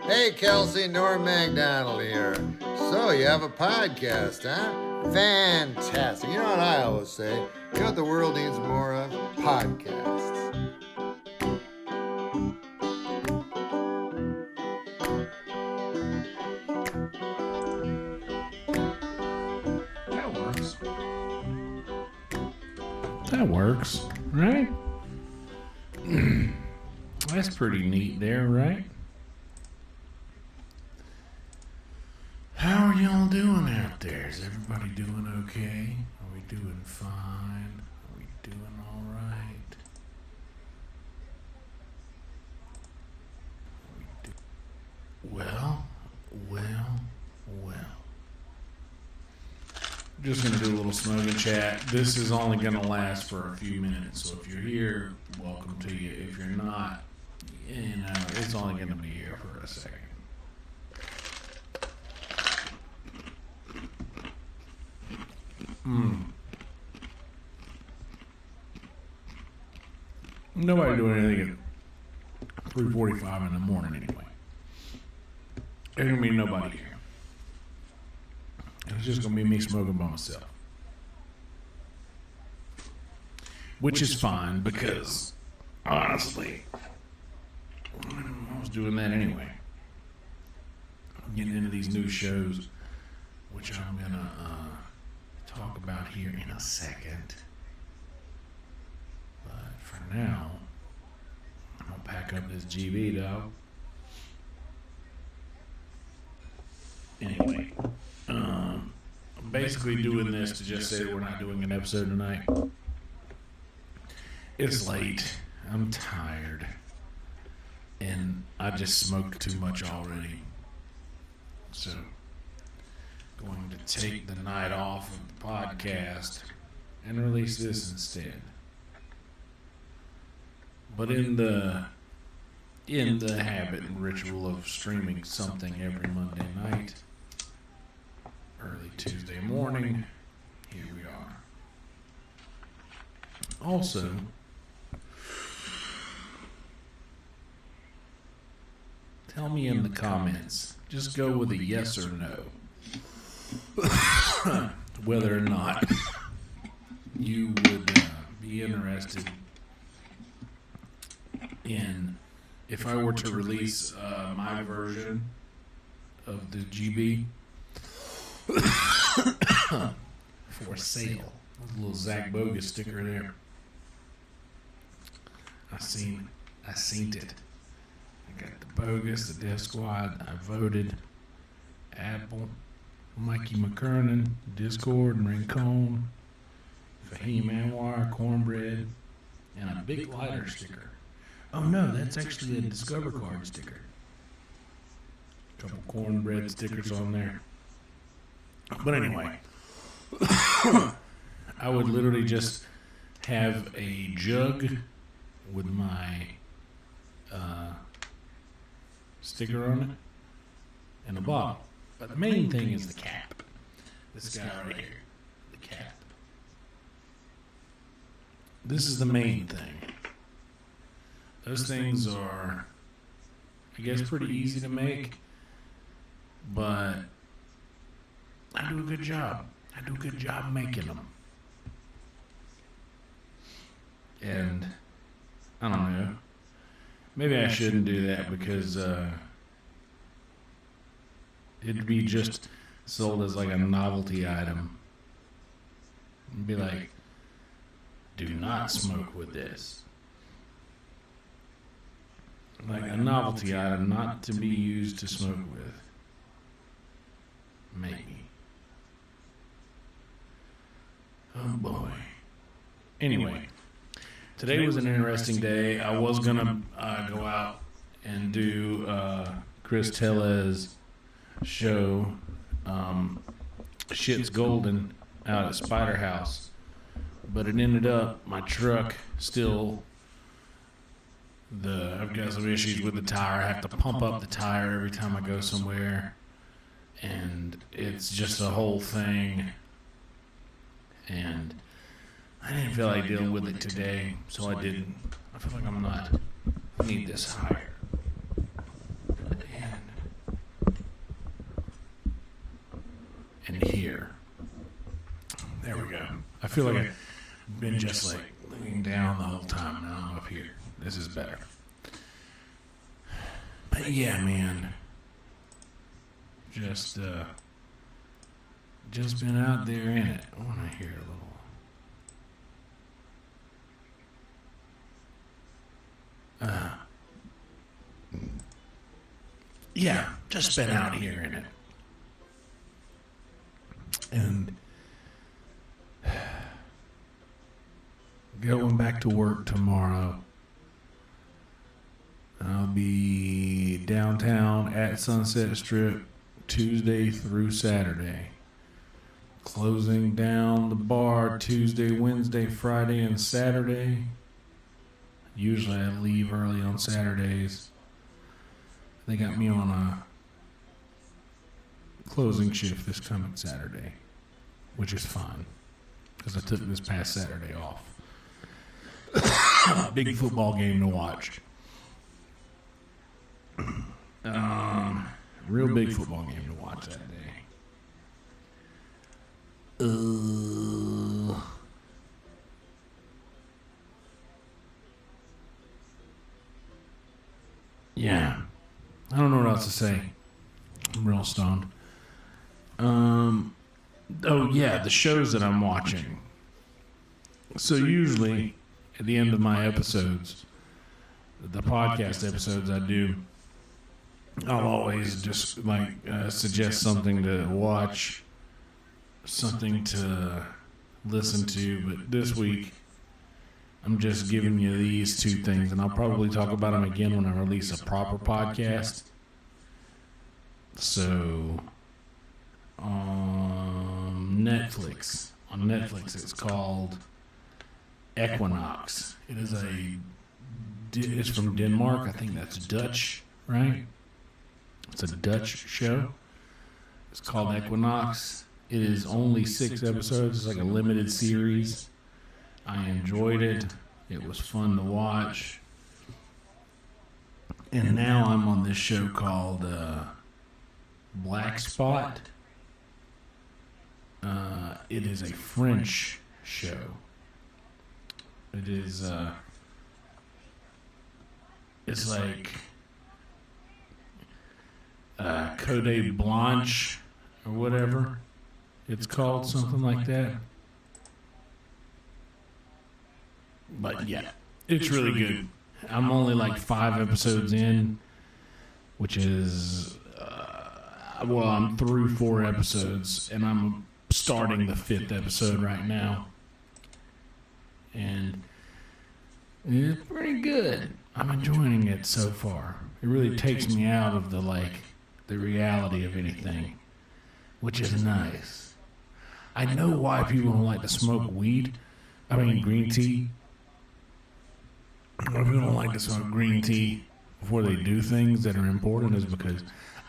Hey, Kelsey, Norm MacDonald here. So, you have a podcast, huh? Fantastic. You know what I always say? You know what the world needs more of? Podcasts. That works, right? That's pretty neat there, right? How are y'all doing out there? Is everybody doing okay? Are we doing fine? Are we doing all right? Well. Just going to do a little smoking chat. This is only going to last for a few minutes, so if you're here, welcome to you. If you're not, it's only going to be here for a second. Nobody doing anything at 3:45 in the morning anyway. There's going to be nobody here. It's just going to be me smoking by myself. Which is fine because, honestly, I was doing that anyway. I'm getting into these new shows, which I'm going to talk about here in a second. But for now, I'm going to pack up this GB, dog. Anyway, I'm basically doing this to just say that we're not doing an episode tonight. It's late. I'm tired. And I just smoked too much already. So, going to take the night off of the podcast and release this instead. But in the habit and ritual of streaming something every Monday night, early Tuesday morning, here we are. Also, tell me in the comments, just go with a yes or no, whether or not you would be interested in, if I were to release my version of the GB for sale. A little Zach Bogus sticker there. I seen it. I got the Bogus, the Death Squad. I voted. Apple, Mikey McKernan, Discord, and Rincon, Fahim Anwar, Cornbread, and a big lighter sticker. Oh no, that's actually a Discover card sticker. A couple Cornbread stickers on there. But anyway, I would literally just have a jug with my sticker on it and a bottle. But the main thing is the cap. This guy right here, the cap. This is the main thing. Those things are, I guess, pretty easy to make, but I do a good job. I do a good job making them. And I don't know. Maybe I shouldn't do that because it'd be just sold as like a novelty item. It'd be like, do not smoke with this. Like a novelty item not to be used to smoke with. Maybe. Oh boy. Anyway, today was an interesting day. I was going to go out and do Chris Tellez's show, Shit's Golden, out at Spider House, But it ended up, my truck still, I've got some issues with the tire. I have to pump up the tire every time I go somewhere. And it's just a whole thing. And I didn't feel like dealing with it today, so I didn't. I feel like I need this higher. And here. There we go. I feel like I've been just like leaning down the whole time. Now I'm up here. This is better. But yeah, man. Just been out there in it. I want to hear a little. Yeah, just been out here in it. And going back to work tomorrow. I'll be downtown at Sunset Strip Tuesday through Saturday. Closing down the bar Tuesday, Wednesday, Friday, and Saturday. Usually I leave early on Saturdays. They got me on a closing shift this coming Saturday, which is fine because I took this past Saturday off. Big football game to watch. Real big football game to watch that day. Yeah. I don't know what else to say. I'm real stoned. Oh yeah, the shows that I'm watching. So usually at the end of my episodes, the podcast episodes I do, I'll always just suggest something to watch, something to listen to. But this week, I'm just giving you these two things, and I'll probably talk about them again when I release a proper podcast. So, on Netflix, it's called Equinox. It's from Denmark. I think that's Dutch, right? It's a Dutch show. It's called Equinox. It is only 6 episodes. It's like a limited series. I enjoyed it. It was fun to watch. And now I'm on this show called Black Spot. It is a French show. It is, it's like Code Blanche or whatever. It's called something like that. But yeah, it's really good. I'm only like 5 episodes in, which is, I'm through 4 episodes, and I'm starting the 5th episode right now. And it's pretty good. I'm enjoying it so far. It really takes me out of the reality of anything, which is nice. I know why people don't like to smoke green tea. Why people don't like to smoke green tea before they do things that are important is because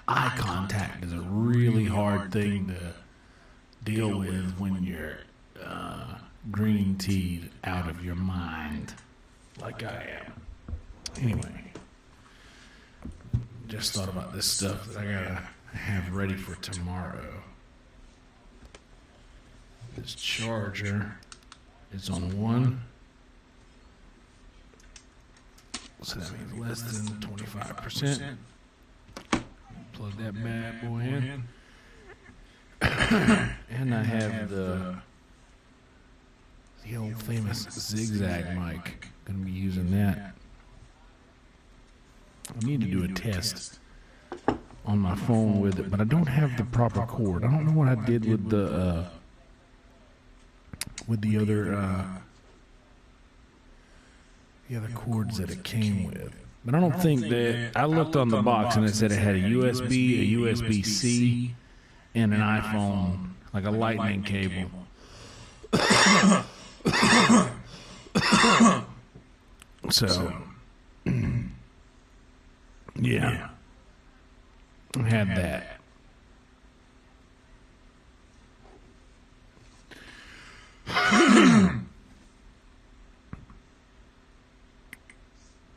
eye contact is a really hard thing to deal with when you're green tea'd out of your mind, like I am. Anyway, just thought about this stuff that I gotta have ready for tomorrow. This charger is on 1. So that means less than 25%. Plug that bad boy in. And I have the old famous zigzag mic. Gonna be using that. I need to do a test on my phone with it, but I don't have the proper cord. I don't know what I did with the other cords that it came with. But I don't think that, I looked on the box and it said it had a USB, a USB-C, and an iPhone, like a lightning cable. So, yeah, I had that.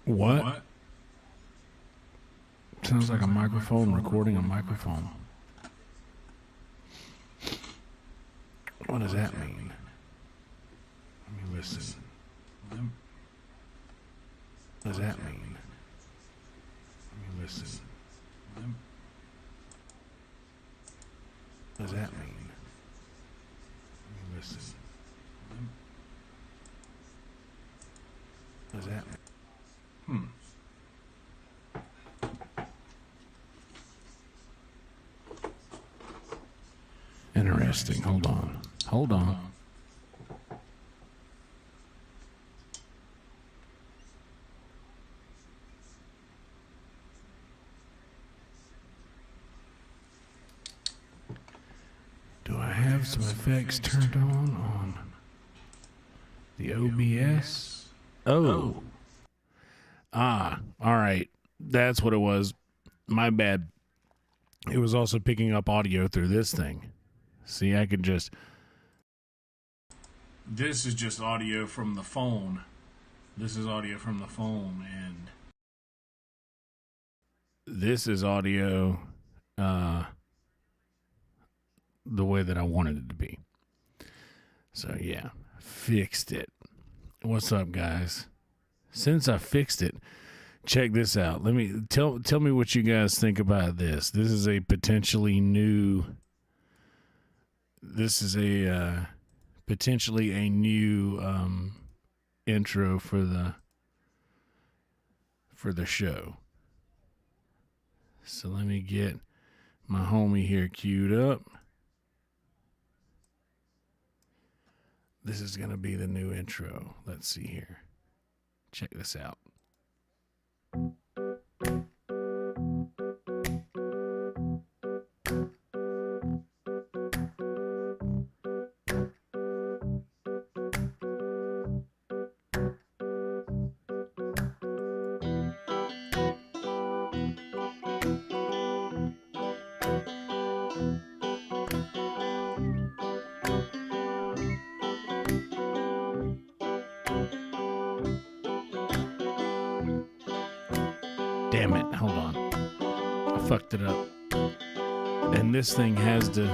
What? Sounds like a microphone recording a microphone. What does that mean? Let me listen. What does that mean? Let me listen. What does that mean? Let me listen. What does that mean? Interesting. Hold on. Do I have some effects turned on the OBS? Oh. All right. That's what it was. My bad. It was also picking up audio through this thing. See, I could just... This is just audio from the phone. This is audio from the phone, and... This is audio the way that I wanted it to be. So, yeah. Fixed it. What's up, guys? Since I fixed it, check this out. Let me... Tell me what you guys think about this. This is a potentially new... This is a potentially a new intro for the show. So let me get my homie here queued up. This is going to be the new intro. Let's see here. Check this out. Damn it, hold on. I fucked it up. And this thing has to...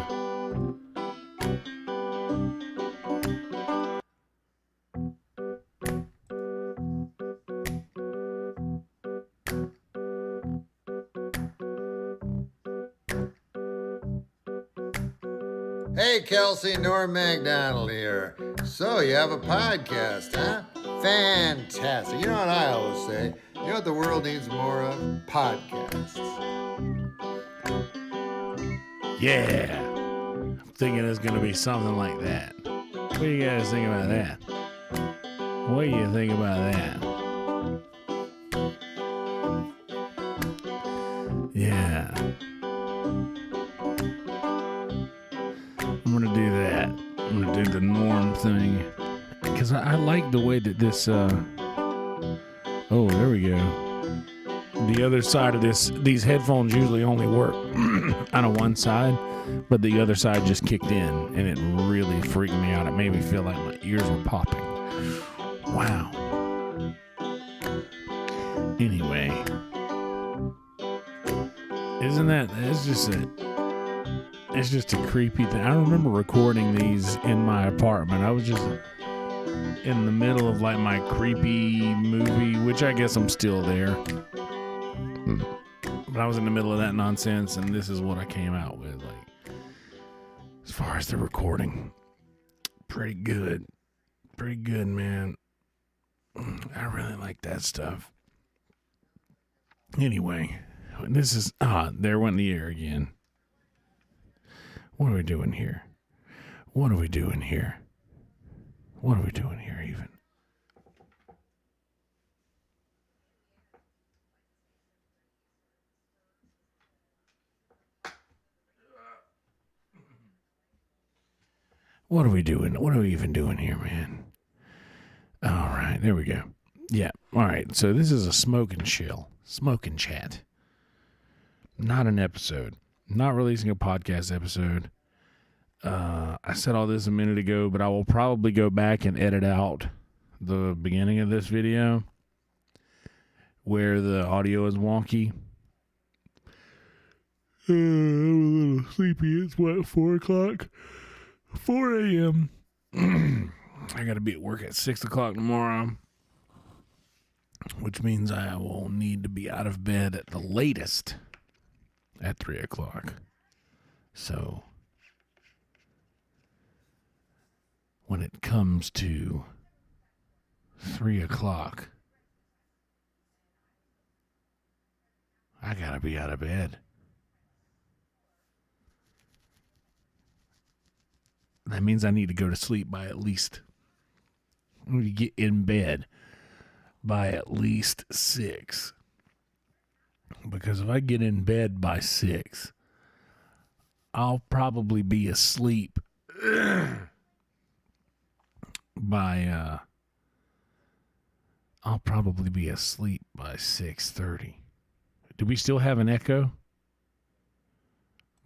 Hey, Kelsey, Norm MacDonald here. So, you have a podcast, huh? Fantastic. You know what I always say? You know what the world needs more of? Podcasts. Yeah. I'm thinking it's going to be something like that. What do you guys think about that? What do you think about that? Yeah. I'm going to do that. I'm going to do the Norm thing. Because I like the way that this... Oh, there we go. The other side of these headphones usually only work on one side, but the other side just kicked in, and it really freaked me out. It made me feel like my ears were popping. Wow. Anyway, it's just a creepy thing. I remember recording these in my apartment. I was just in the middle of like my creepy movie, which I guess I'm still there. But I was in the middle of that nonsense, and this is what I came out with. Like, as far as the recording, pretty good, man. I really like that stuff. Anyway, this is there went the air again. What are we doing here? What are we doing here even? What are we doing? What are we even doing here, man? right, there we go. Yeah, all right. So this is a smoking chat. Not an episode. Not releasing a podcast episode. I said all this a minute ago, but I will probably go back and edit out the beginning of this video where the audio is wonky. I'm a little sleepy. It's 4 o'clock? 4 a.m. I got to be at work at 6 o'clock tomorrow, which means I will need to be out of bed at the latest at 3 o'clock. So when it comes to 3 o'clock, I got to be out of bed. That means I need to go to sleep by at least, I need to get in bed by at least 6. Because if I get in bed by 6, I'll probably be asleep by 6:30. Do we still have an echo?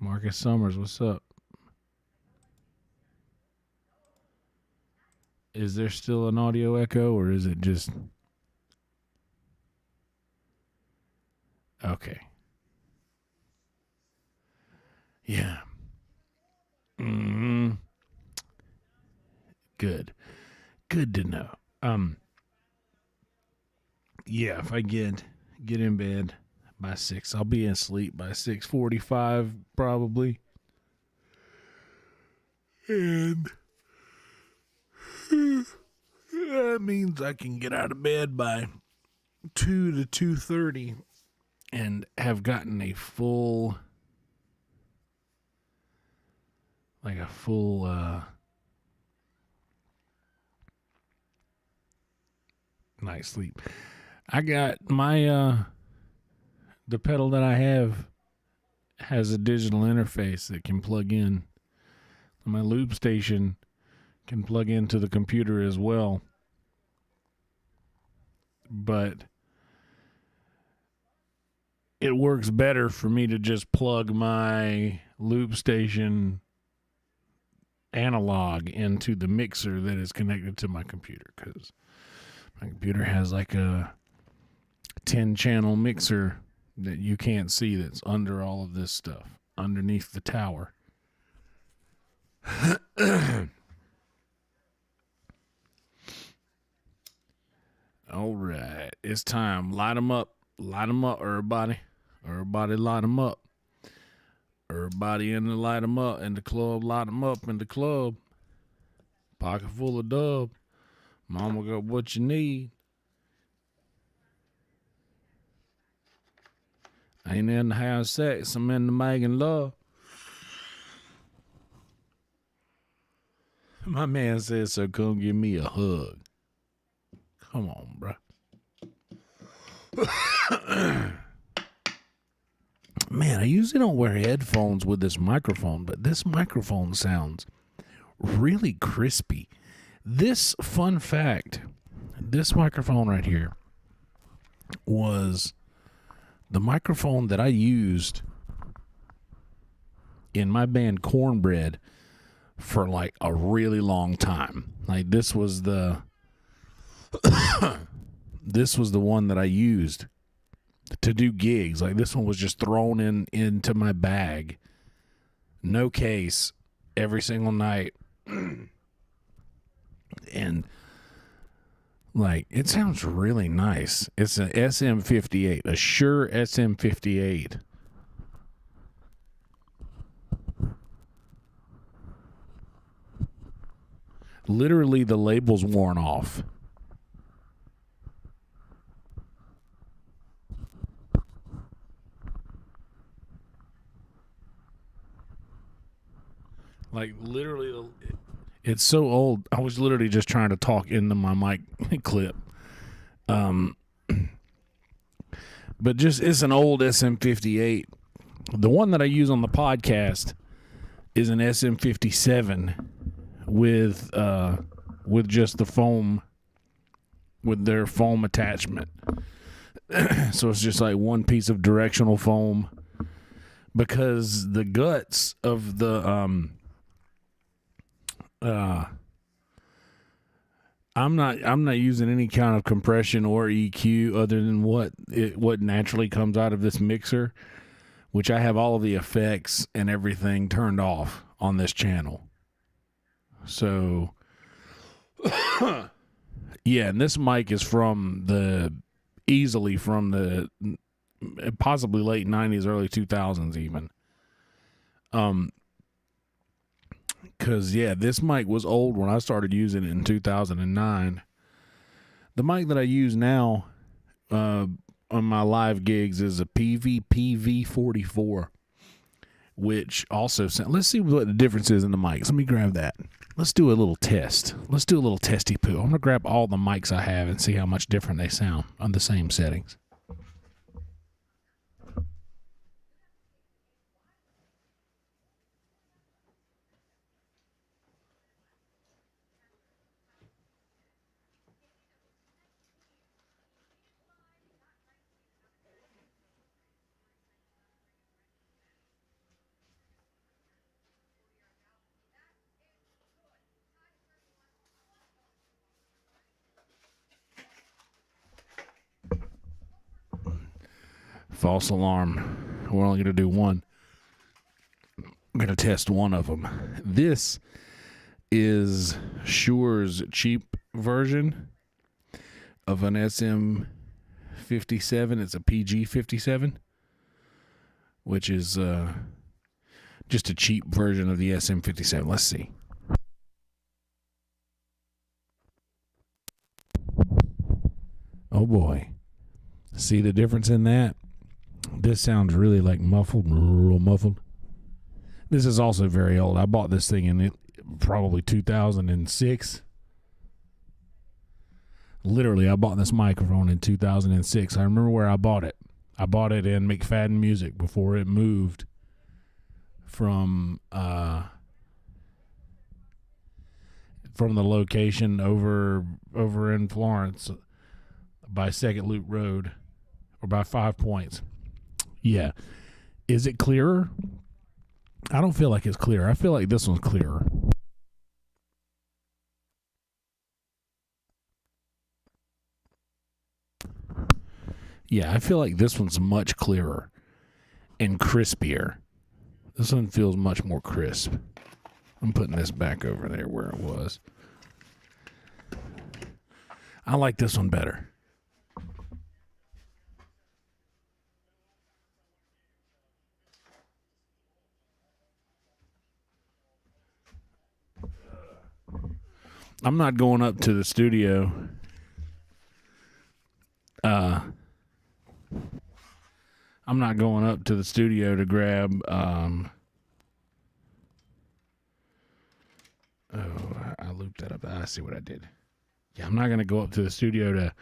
Marcus Summers, what's up? Is there still an audio echo, or is it just... Okay. Yeah. Good. Good to know. Yeah, if I get in bed by 6, I'll be asleep by 6:45 probably. And that means I can get out of bed by 2 to 2:30 and have gotten a full night's sleep. I got my the pedal that I have has a digital interface that can plug in. My loop station can plug into the computer as well. But it works better for me to just plug my loop station analog into the mixer that is connected to my computer, because my computer has like a 10-channel mixer that you can't see that's under all of this stuff, underneath the tower. All right, it's time. Light 'em up, everybody. Everybody light 'em up. Everybody in the light 'em up in the club, light 'em up in the club. Pocket full of dub. Mama got what you need. I ain't in the house sex, I'm in the making love. My man says, so come give me a hug. Come on, bruh. Man, I usually don't wear headphones with this microphone, but this microphone sounds really crispy. This, fun fact, this microphone right here was the microphone that I used in my band Cornbread for like a really long time. Like this was the one that I used to do gigs. Like this one was just thrown into my bag, no case, every single night. And like it sounds really nice. It's an SM58, a Shure SM58. Literally the label's worn off. Like literally, it's so old. I was literally just trying to talk into my mic clip. But just, it's an old SM58. The one that I use on the podcast is an SM57 with just the foam with their foam attachment. So it's just like one piece of directional foam, because the guts of the I'm not using any kind of compression or EQ other than what naturally comes out of this mixer, which I have all of the effects and everything turned off on this channel. So yeah, and this mic is easily from the possibly late 90s, early 2000s even. Because, yeah, this mic was old when I started using it in 2009. The mic that I use now on my live gigs is a PV-44, which also let's see what the difference is in the mics. Let me grab that. Let's do a little test. Let's do a little testy poo. I'm going to grab all the mics I have and see how much different they sound on the same settings. False alarm. We're only going to do one. I'm going to test one of them. This is Shure's cheap version of an SM57. It's a PG57, which is just a cheap version of the SM57. Let's see. Oh boy. See the difference in that? This sounds really like muffled, real muffled. This is also very old. I bought this thing in probably 2006. Literally, I bought this microphone in 2006. I remember where I bought it. I bought it in McFadden Music before it moved from the location over in Florence by Second Loop Road, or by 5 Points. Yeah. Is it clearer? I don't feel like it's clear. I feel like this one's clearer. Yeah, I feel like this one's much clearer and crispier. This one feels much more crisp. I'm putting this back over there where it was. I like this one better. I'm not going up to the studio. I'm not going up to the studio to grab. I looped that up. I see what I did. Yeah, I'm not going to go up to the studio to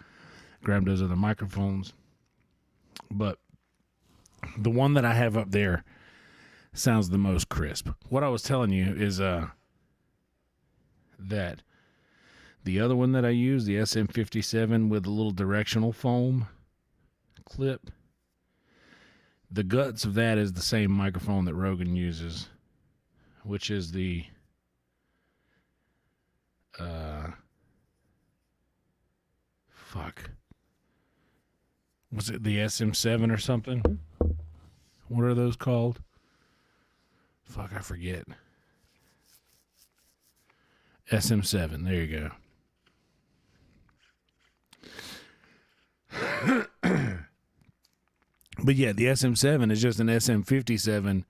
grab those other microphones. But the one that I have up there sounds the most crisp. What I was telling you is that the other one that I use, the SM57 with a little directional foam clip, the guts of that is the same microphone that Rogan uses, which is the was it the SM7 or something? What are those called? I forget. SM7, there you go. But yeah, the SM7 is just an SM57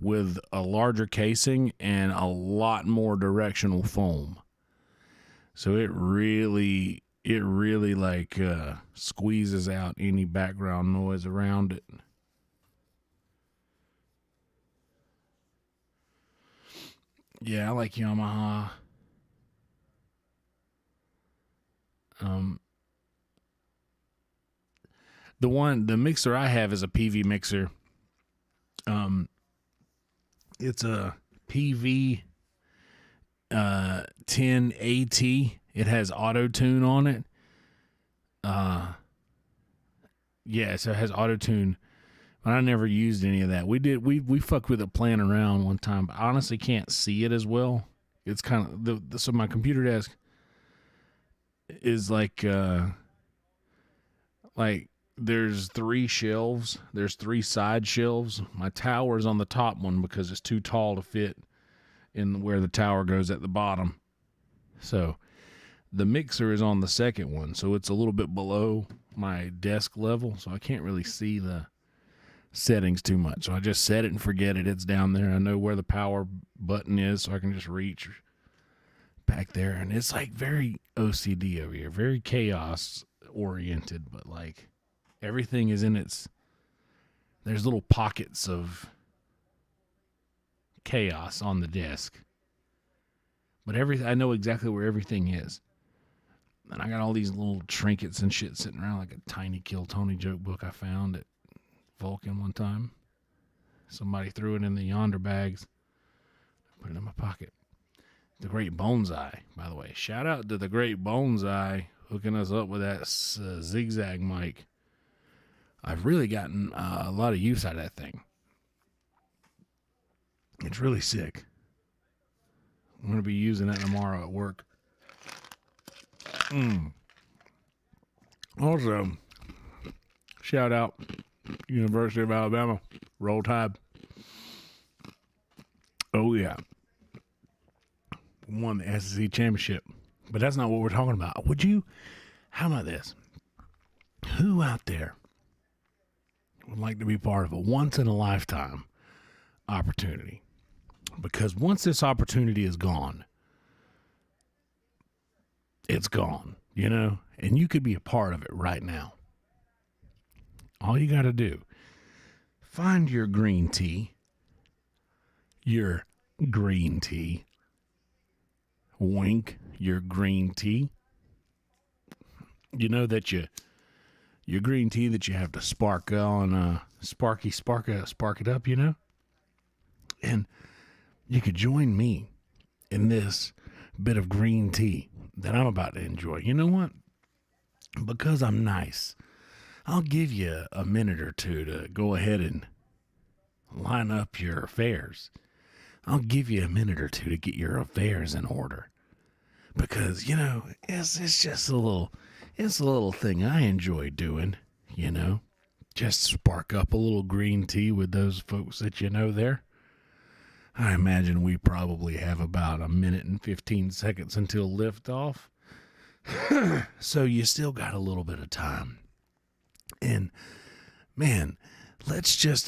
with a larger casing and a lot more directional foam. So it really like squeezes out any background noise around it. Yeah, I like Yamaha. The mixer I have is a PV mixer. It's a PV 10AT. It has auto tune on it, Yeah, so it has auto tune. But I never used any of that. We fucked with it playing around one time, but I honestly can't see it as well. It's kind of so my computer desk is like there's three shelves. There's three side shelves. My tower's on the top one because it's too tall to fit in where the tower goes at the bottom. So the mixer is on the second one, so it's a little bit below my desk level, so I can't really see the settings too much. So I just set it and forget it. It's down there. I know where the power button is, so I can just reach back there. And it's like very OCD over here, very chaos oriented, but like everything is in its, there's little pockets of chaos on the desk. But I know exactly where everything is. And I got all these little trinkets and shit sitting around, like a tiny Kill Tony joke book I found at Vulcan one time. Somebody threw it in the yonder bags. I put it in my pocket. The Great Bonsai, by the way. Shout out to the Great Bonsai hooking us up with that zigzag mic. I've really gotten a lot of use out of that thing. It's really sick. I'm going to be using that tomorrow at work. Also, shout out University of Alabama. Roll Tide. Oh, yeah. Won the SEC championship. But that's not what we're talking about. How about this? Who out there would like to be part of a once-in-a-lifetime opportunity? Because once this opportunity is gone, it's gone, you know? And you could be a part of it right now. All you got to do, find your green tea. Wink, your green tea. You know that your green tea that you have to spark on, spark it up, you know? And you could join me in this bit of green tea that I'm about to enjoy. You know what? Because I'm nice, I'll give you a minute or two to go ahead and line up your affairs. I'll give you a minute or two to get your affairs in order. Because, you know, it's just a little thing I enjoy doing, you know. Just spark up a little green tea with those folks that you know there. I imagine we probably have about a minute and 15 seconds until liftoff. So you still got a little bit of time. And, man,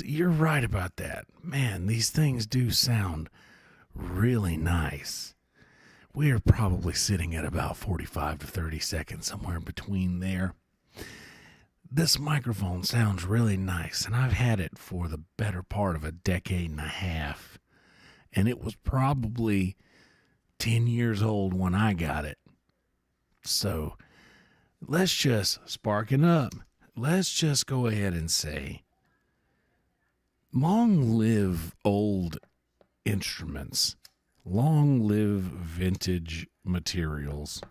you're right about that. Man, these things do sound really nice. We are probably sitting at about 45 to 30 seconds, somewhere between there. This microphone sounds really nice, and I've had it for the better part of a decade and a half. And it was probably 10 years old when I got it. So let's just sparking up. Let's just go ahead and say, long live old instruments. Long live vintage materials.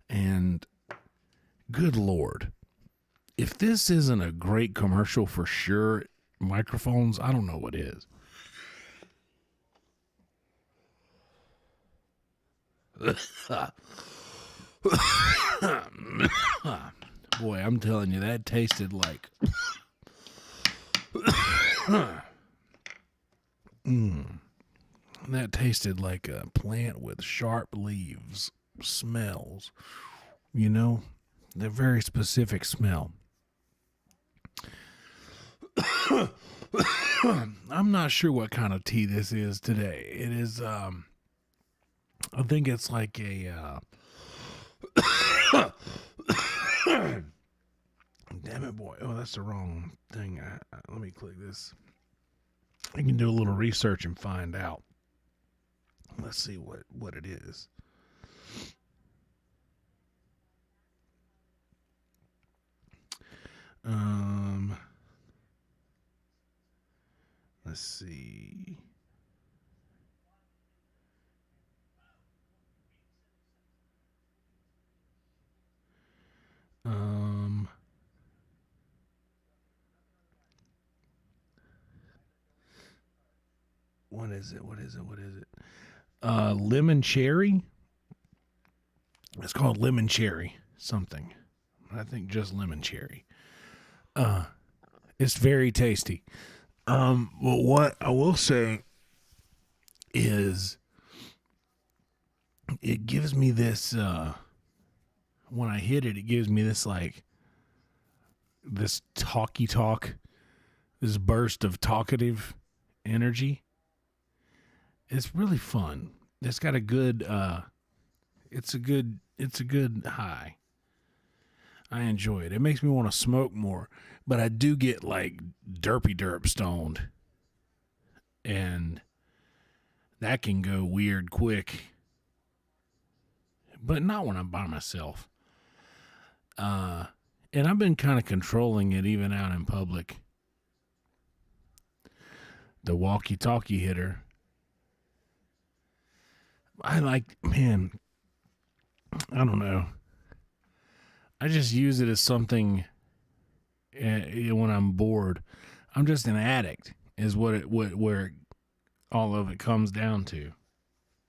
And good Lord, if this isn't a great commercial for Shure microphones, I don't know what is. Boy, I'm telling you, that tasted like... That tasted like a plant with sharp leaves. Smells. You know? The very specific smell. I'm not sure what kind of tea this is today. It is, I think it's like a, damn it, boy. Oh, that's the wrong thing. Let me click this. I can do a little research and find out. Let's see what it is. Let's see. What is it? Lemon cherry. It's called lemon cherry something. I think just lemon cherry. It's very tasty. Well, what I will say is it gives me this, when I hit it, it gives me this, like, this talk, this burst of talkative energy. It's really fun. It's got a good, it's a good high. I enjoy it. It makes me want to smoke more, but I do get like derp stoned, and that can go weird quick, but not when I'm by myself. And I've been kind of controlling it even out in public. The walkie-talkie hitter. I don't know. I just use it as something when I'm bored. I'm just an addict is where all of it comes down to.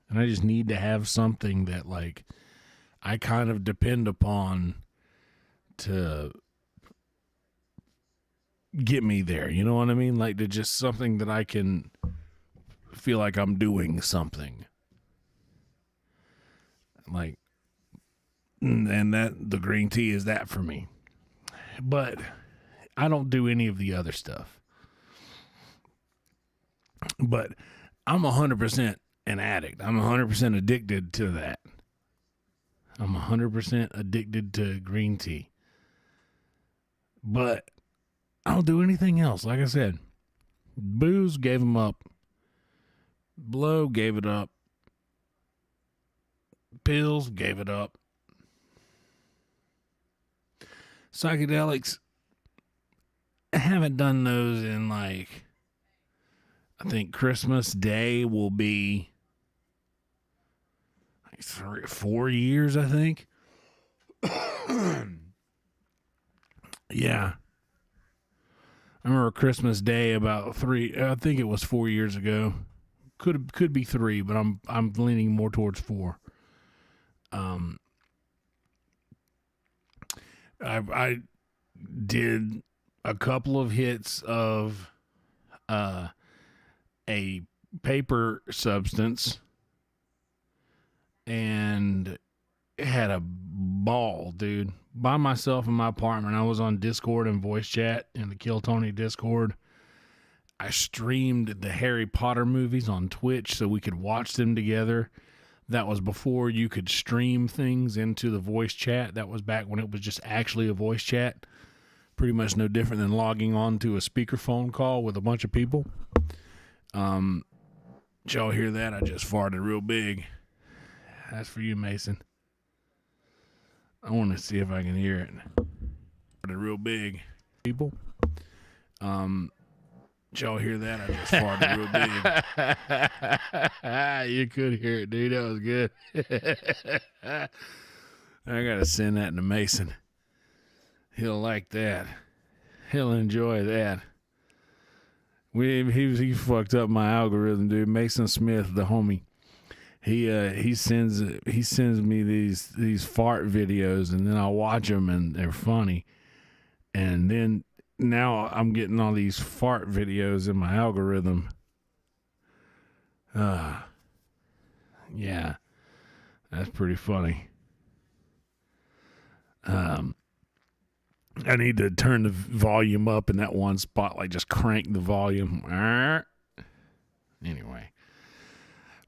And I just need to have something that, like, I kind of depend upon to get me there. You know what I mean? Like, to just something that I can feel like I'm doing something. Like, and that the green tea is that for me. But I don't do any of the other stuff. But I'm 100% an addict. I'm 100% addicted to that. I'm 100% addicted to green tea. But I don't do anything else. Like I said, booze, gave them up. Blow, gave it up. Pills, gave it up. Psychedelics, I haven't done those in, like, I think Christmas Day will be like 3 or 4 years, I think. Yeah. I remember Christmas Day about 3, I think it was 4 years ago. Could be 3, but I'm leaning more towards 4. I did a couple of hits of a paper substance and had a ball, dude. By myself in my apartment. I was on Discord and voice chat in the Kill Tony Discord. I streamed the Harry Potter movies on Twitch so we could watch them together. That was before you could stream things into the voice chat. That was back when it was just actually a voice chat. Pretty much no different than logging on to a speakerphone call with a bunch of people. Did y'all hear that? I just farted real big. That's for you, Mason. I want to see if I can hear it. Farted real big. People. Did y'all hear that? I just farted real big. You could hear it, dude. That was good. I gotta send that to Mason. He'll like that. He'll enjoy that. He fucked up my algorithm, dude. Mason Smith, the homie. He sends me these fart videos, and then I'll watch them, and they're funny. And then now I'm getting all these fart videos in my algorithm. Yeah, that's pretty funny. I need to turn the volume up in that one spot, like just crank the volume. Anyway,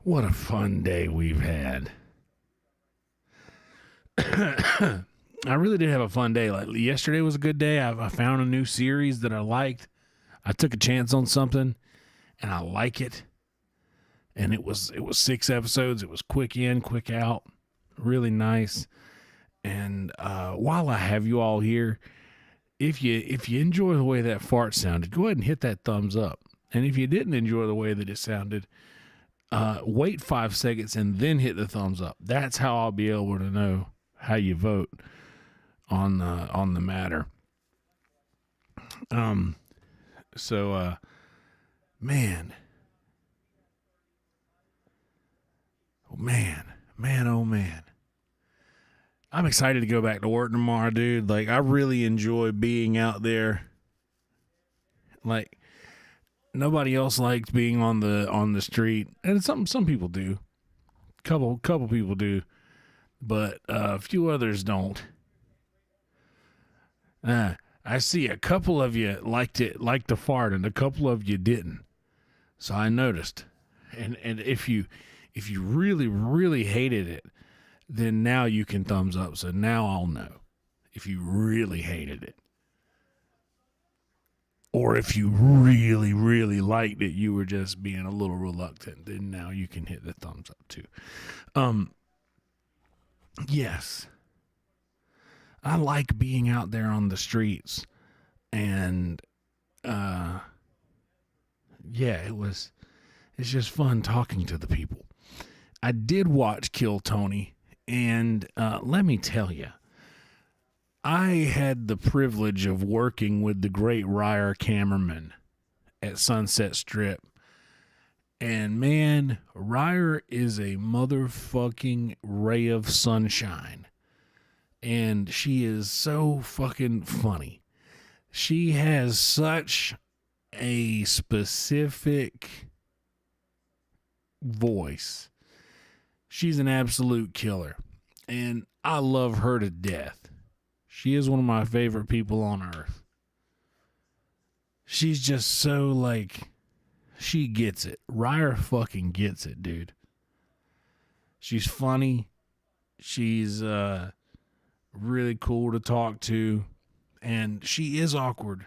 what a fun day we've had. I really did have a fun day. Like, yesterday was a good day. I found a new series that I liked. I took a chance on something, and I like it. And it was 6 episodes. It was quick in, quick out. Really nice. And while I have you all here, if you enjoy the way that fart sounded, go ahead and hit that thumbs up. And if you didn't enjoy the way that it sounded, wait 5 seconds and then hit the thumbs up. That's how I'll be able to know how you vote on the matter. Man, Man, oh man. I'm excited to go back to work tomorrow, dude. Like, I really enjoy being out there. Like, nobody else likes being on the street, and some people do. Couple people do, but a few others don't. I see a couple of you liked to fart, and a couple of you didn't. So I noticed, and if you really hated it, then now you can thumbs up. So now I'll know if you really hated it. Or if you really liked it, you were just being a little reluctant, then now you can hit the thumbs up too. Yes. I like being out there on the streets, and yeah, it's just fun talking to the people. I did watch Kill Tony, and let me tell you, I had the privilege of working with the great Ryer cameraman at Sunset Strip. And man, Ryer is a motherfucking ray of sunshine. And she is so fucking funny. She has such a specific voice. She's an absolute killer. And I love her to death. She is one of my favorite people on earth. She's just so like, she gets it. Ryer fucking gets it, dude. She's funny. She's really cool to talk to. And she is awkward.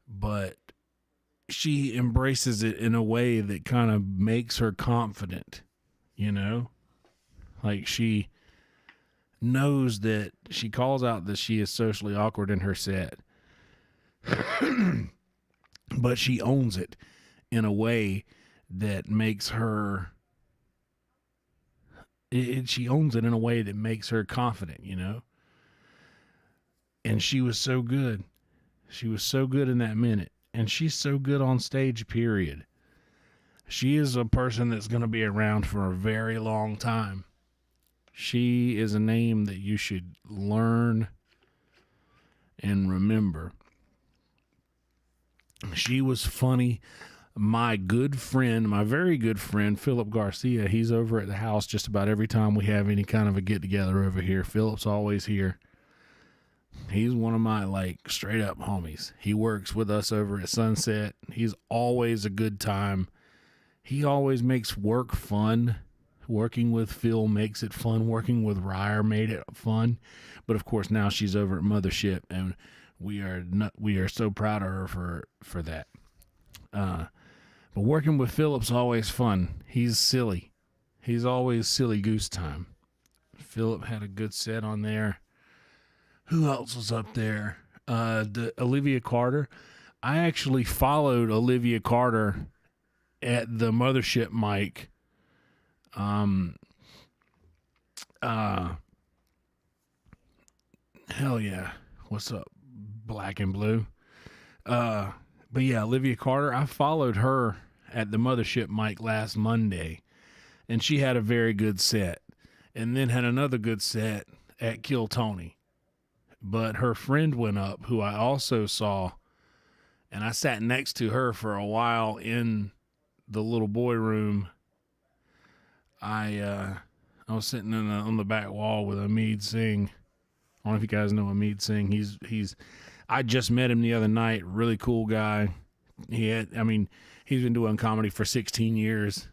But she embraces it in a way that kind of makes her confident. You know? Like she knows that she calls out that she is socially awkward in her set. But she owns it in a way that makes her she owns it in a way that makes her confident, you know? And she was so good. She was so good in that minute. And she's so good on stage, period. She is a person that's going to be around for a very long time. She is a name that you should learn and remember. She was funny. My good friend, my very good friend, Philip Garcia, he's over at the house just about every time we have any kind of a get-together over here. Philip's always here. He's one of my, like, straight-up homies. He works with us over at Sunset. He's always a good time. He always makes work fun. Working with Phil makes it fun. Working with Ryer made it fun. But of course now she's over at Mothership, and we are so proud of her for that. But working with Philip's always fun. He's silly. He's always silly goose time. Philip had a good set on there. Who else was up there? Olivia Carter. I actually followed Olivia Carter at the Mothership mic. Hell yeah. What's up, Black and Blue? But yeah, Olivia Carter, I followed her at the Mothership mic last Monday, and she had a very good set, and then had another good set at Kill Tony. But her friend went up, who I also saw, and I sat next to her for a while in the little boy room. I was sitting on the back wall with Hamid Singh. I don't know if you guys know Hamid Singh. He's I just met him the other night. Really cool guy. He's been doing comedy for 16 years,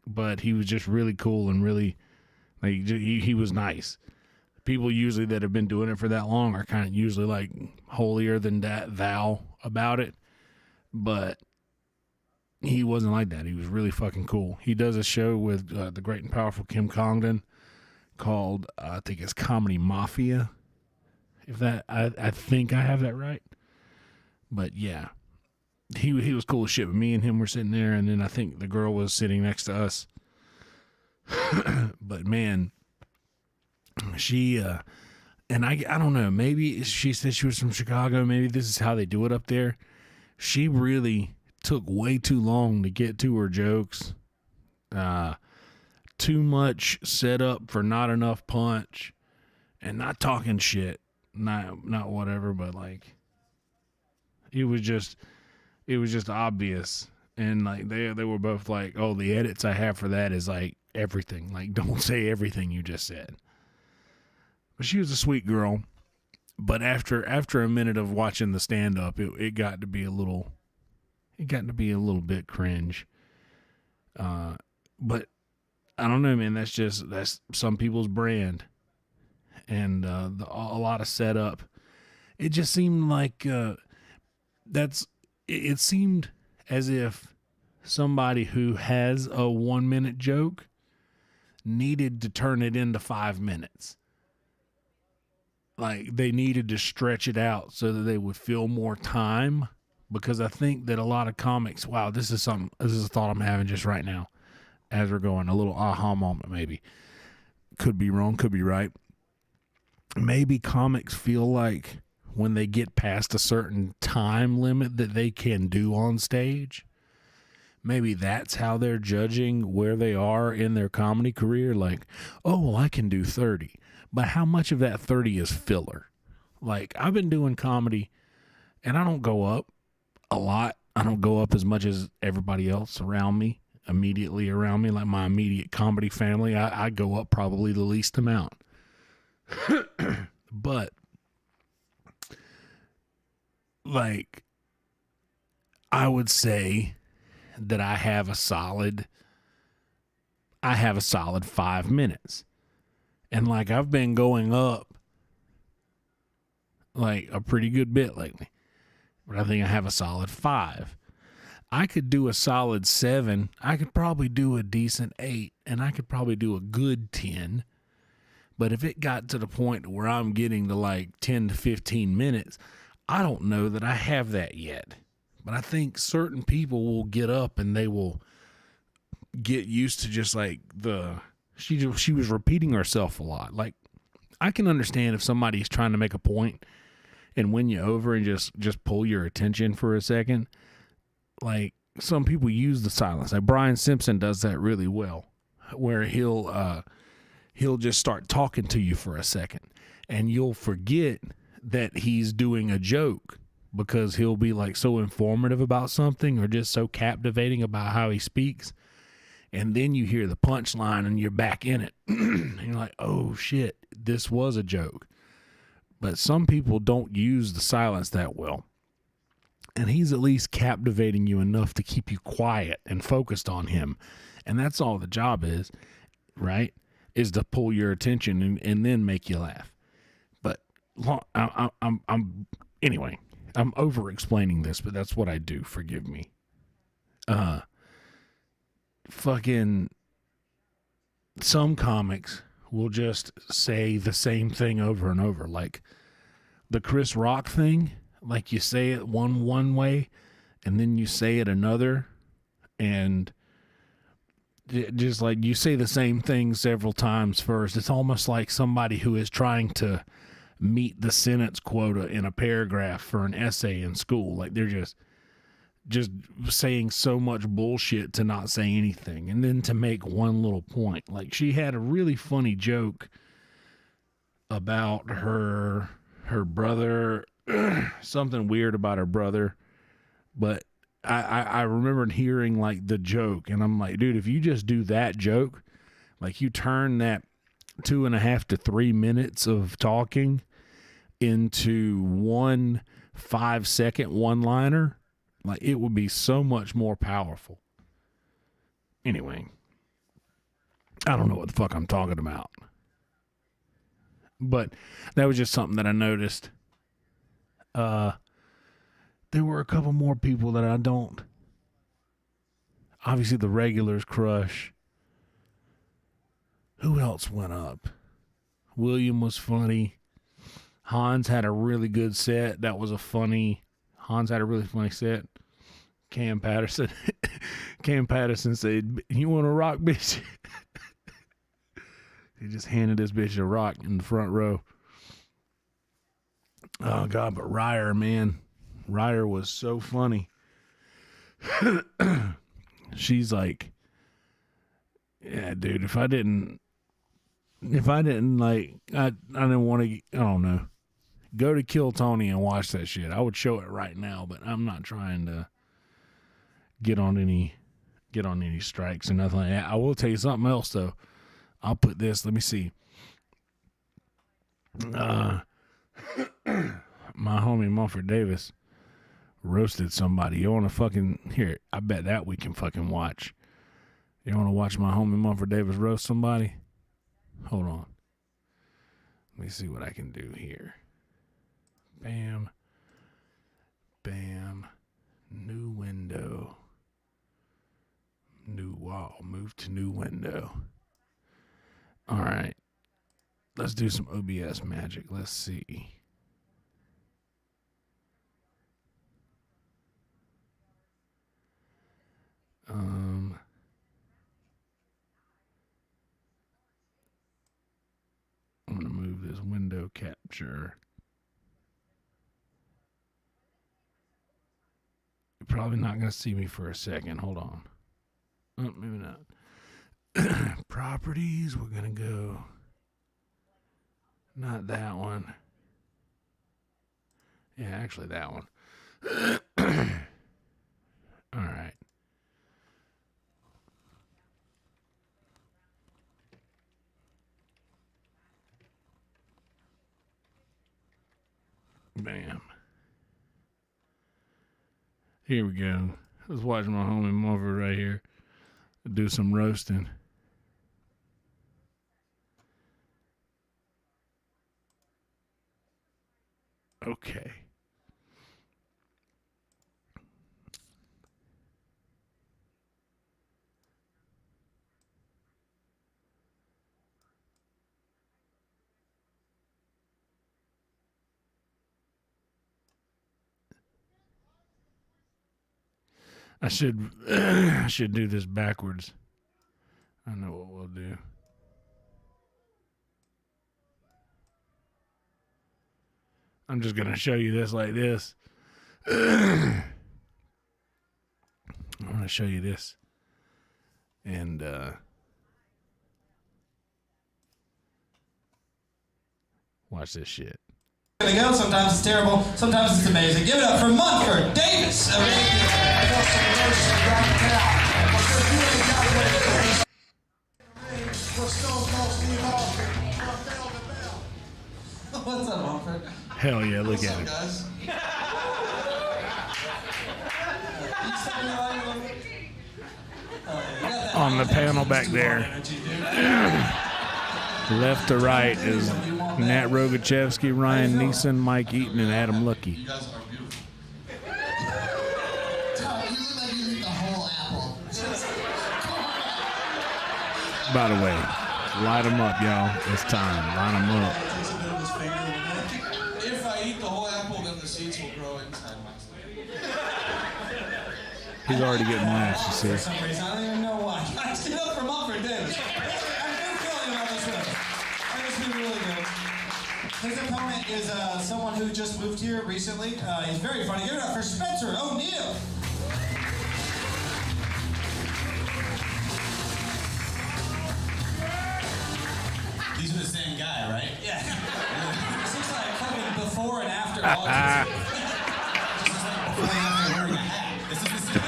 but he was just really cool and really, like, he was nice. People usually that have been doing it for that long are kind of usually like holier than thou about it, but he wasn't like that. He was really fucking cool. He does a show with the great and powerful Kim Congdon called, I think it's Comedy Mafia. I think I have that right. But yeah, he was cool as shit. But me and him were sitting there, and then I think the girl was sitting next to us. But man, she and I don't know. Maybe she said she was from Chicago. Maybe this is how they do it up there. She really took way too long to get to her jokes. too much setup for not enough punch, and not talking shit, not whatever, but like it was just obvious. And like they were both like, oh, the edits I have for that is like everything. Like, don't say everything you just said. But she was a sweet girl. But after a minute of watching the stand up, it got to be a little bit cringe. But I don't know, man. That's some people's brand, and a lot of setup. It just seemed like it seemed as if somebody who has a 1 minute joke needed to turn it into 5 minutes. Like they needed to stretch it out so that they would fill more time, because I think that a lot of comics, wow, this is a thought I'm having just right now as we're going, a little aha moment maybe. Could be wrong, could be right. Maybe comics feel like when they get past a certain time limit that they can do on stage, maybe that's how they're judging where they are in their comedy career. Like, oh, well, I can do 30. But how much of that 30 is filler? Like, I've been doing comedy, and I don't go up a lot. I don't go up as much as everybody else around me, immediately around me, like my immediate comedy family. I go up probably the least amount. But, like, I would say that I have a solid 5 minutes. And like I've been going up like a pretty good bit lately. But I think I have a solid 5. I could do a solid 7. I could probably do a decent 8. And I could probably do a good 10. But if it got to the point where I'm getting to like 10 to 15 minutes, I don't know that I have that yet. But I think certain people will get up and they will get used to just like she was repeating herself a lot. Like, I can understand if somebody's trying to make a point and win you over and just pull your attention for a second. Like, some people use the silence. Like Brian Simpson does that really well, where he'll just start talking to you for a second and you'll forget that he's doing a joke, because he'll be like so informative about something or just so captivating about how he speaks. And then you hear the punchline and you're back in it. And you're like, oh shit, this was a joke. But some people don't use the silence that well. And he's at least captivating you enough to keep you quiet and focused on him. And that's all the job is, right? Is to pull your attention and then make you laugh. But anyway, I'm over explaining this, but that's what I do. Forgive me. Fucking some comics will just say the same thing over and over, like the Chris Rock thing. Like, you say it one way and then you say it another, and just like you say the same thing several times first. It's almost like somebody who is trying to meet the sentence quota in a paragraph for an essay in school. Like, they're just saying so much bullshit to not say anything and then to make one little point. Like, she had a really funny joke about her brother, something weird about her brother, but I remembered hearing like the joke, and I'm like, dude, if you just do that joke, like you turn that 2.5 to 3 minutes of talking into 1 5-second one-liner, like, it would be so much more powerful. Anyway, I don't know what the fuck I'm talking about. But that was just something that I noticed. There were a couple more people that I don't. Obviously, the regulars crush. Who else went up? William was funny. Hans had a really good set. Hans had a really funny set. Cam Patterson said, "You want a rock, bitch?" He just handed this bitch a rock in the front row. Oh, God, but Ryer, man. Ryer was so funny. She's like, Yeah, dude. If I didn't like, I didn't want to. I don't know. Go to Kill Tony and watch that shit. I would show it right now, but I'm not trying to get on any strikes or nothing like that. I will tell you something else though. I'll put this. Let me see. My homie Mumford Davis roasted somebody. You want to fucking here? I bet that we can fucking watch. You want to watch my homie Mumford Davis roast somebody? Hold on. Let me see what I can do here. Bam. Bam. New window. New wall. Move to new window. All right. Let's do some OBS magic. Let's see. I'm going to move this window capture. You're probably not going to see me for a second. Hold on. Oh, maybe not. Properties. We're going to go. Not that one. Yeah, actually that one. All right. Bam. Here we go. Let's watch my homie Mumford right here do some roasting. Okay. I should do this backwards. I know what we'll do. I'm just going to show you this like this. I'm going to show you this. And, watch this shit. Gonna go. Sometimes it's terrible. Sometimes it's amazing. Give it up for Mumford Davis. What's up, Mumford? Hell yeah, look What's at up, it. guys? On the panel back there, left to right is Nat Rogachevsky, Ryan Neeson, Mike Eaton, and Adam Lucky. You guys are beautiful. You look like you eat the whole apple. By the way, light them up, y'all. It's time. Line them up. If I eat the whole apple, then the seeds will grow inside my stomach. He's already getting laughs, you For see. some reason, I don't even know why. Guys, get up for Mumford Davis. I have a good feeling about this room. I think it's been really good. His opponent is someone who just moved here recently. He's very funny. Give it up for Spencer O'Neill. These are the same guy, right? Yeah. This looks like fucking before and after all. Just looks like before and after wearing a hat. This is the same.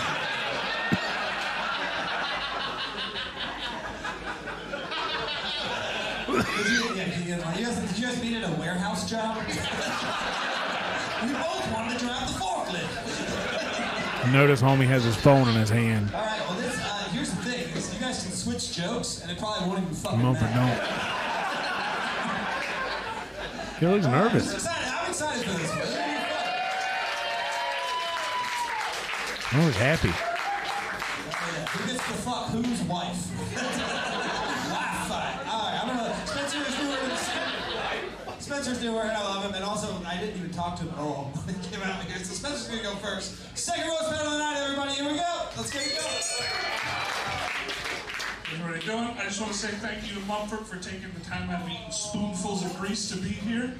Did you guys meet at a warehouse job? We both wanted to drive the forklift. Notice homie has his phone in his hand. All right, well, here's the thing. Is you guys can switch jokes, and it probably won't even fucking Mumford matter. don't. He looks nervous. I'm excited for this one. He looks happy. Who gets to fuck whose wife? Laugh fight. All right, I'm gonna. Spencer's newer, and I love him. And also, I didn't even talk to him at all when he came out here. So Spencer's gonna go first. Second roast battle of the night, everybody. Here we go. Let's get it going. Everybody doing? I just want to say thank you to Mumford for taking the time out of eating spoonfuls of grease to be here.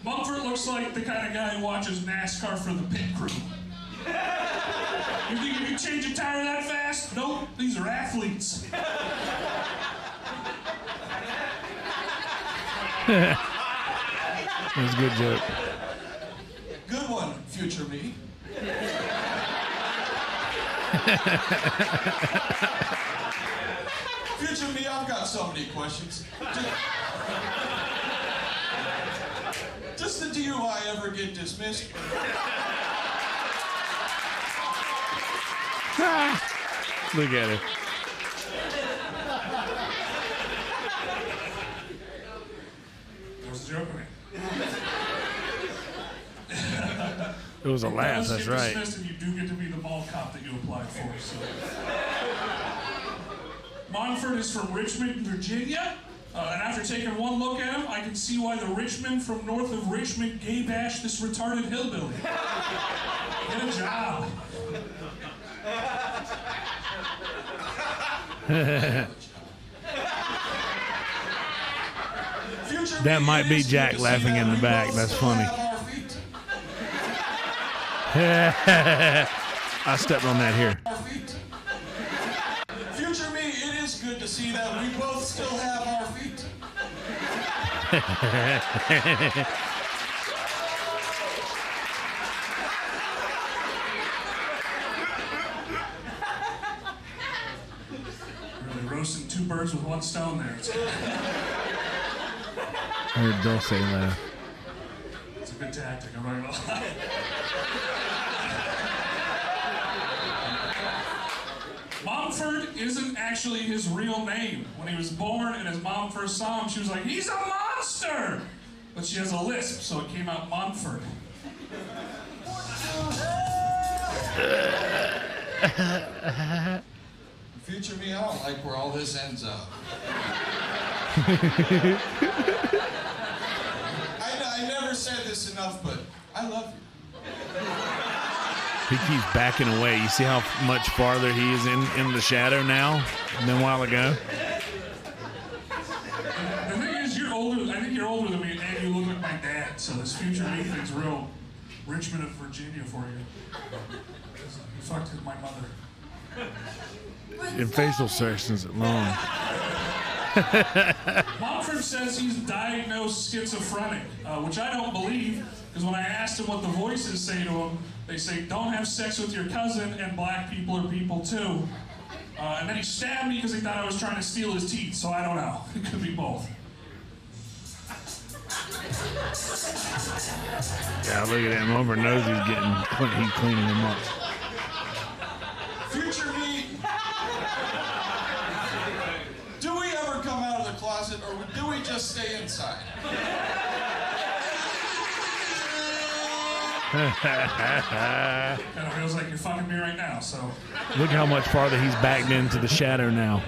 Mumford looks like the kind of guy who watches NASCAR for the pit crew. You think you can change a tire that fast? Nope, these are athletes. That was a good joke. Good one, future me. Future me, I've got so many questions. Does the DUI ever get dismissed? Look at it. There was a joke in it. It was a laugh, Does that's get right. dismissed, and you do get to be the mall cop that you applied for. So. Monfort is from Richmond, Virginia. And after taking one look at him, I can see why the Richmond from north of Richmond gay bashed this retarded hillbilly. Get a job. That might be Jack laughing in the back. That's funny. I stepped on that here. Future me, it is good to see that we both still have our feet. Really roasting two birds with one stone there. I heard Dulce laugh. It's a good tactic, I'm not gonna lie. Mumford isn't actually his real name. When he was born and his mom first saw him, she was like, "He's a monster!" But she has a lisp, so it came out Mumford. Future me, I don't like where all this ends up. I never said this enough, but I love you. He keeps backing away. You see how much farther he is in the shadow now than a while ago? The thing is, you're older. I think you're older than me, and you look like my dad. So this future me thing's real Richmond of Virginia for you. You fucked with my mother. In facial sections at long. Mumford says he's diagnosed schizophrenic, which I don't believe, because when I asked him what the voices say to him, they say, "Don't have sex with your cousin, and black people are people too." And then he stabbed me because he thought I was trying to steal his teeth, so I don't know. It could be both. Yeah, look at him. Over nose, he's cleaning him up. Future me, do we ever come out of the closet, or do we just stay inside? Kind of feels like you're fucking me right now, so. Look how much farther he's backed into the shadow now.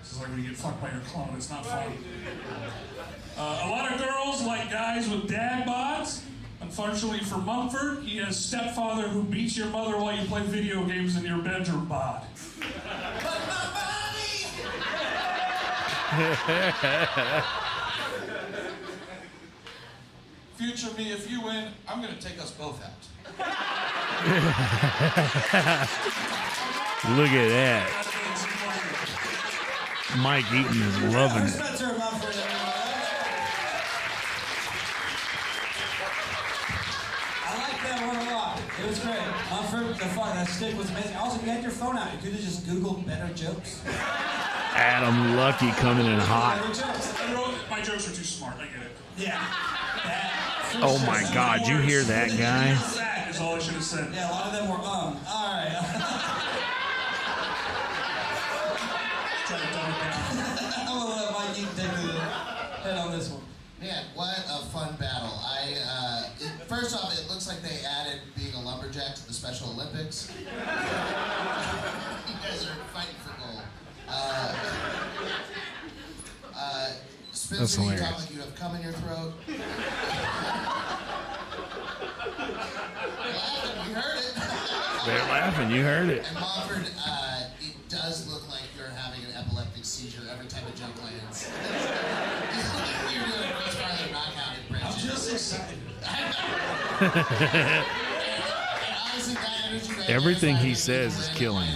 This is like when you get fucked by your clone. It's not fun. A lot of girls like guys with dad bods. Unfortunately for Mumford, he has stepfather who beats your mother while you play video games in your bedroom bod. Future me, if you win, I'm gonna take us both out. Look at that. Mike Eaton is loving it. Spencer Mumford, I like that one a lot. It was great. Mumford, that stick was amazing. Also, you had your phone out. You could have just Googled better jokes. Adam Lucky coming in hot. Better jokes. My jokes are too smart, I get it. Yeah. Oh my God, you hear that guy? That is all I should have said. Yeah, a lot of them were, all right. Try to dumb it down. I'm gonna let Mike Eaton take the head on this one. Man, what a fun battle. First off, it looks like they added being a lumberjack to the Special Olympics. You guys are fighting for gold. Spencer, you hilarious. talk like you have cum in your throat. You're laughing, we heard it. They're laughing, you heard it. And Mumford, it does look like you're having an epileptic seizure every time a joke lands. You're doing Chris Farley rock out impression. I'm just excited. Everything he says is killing.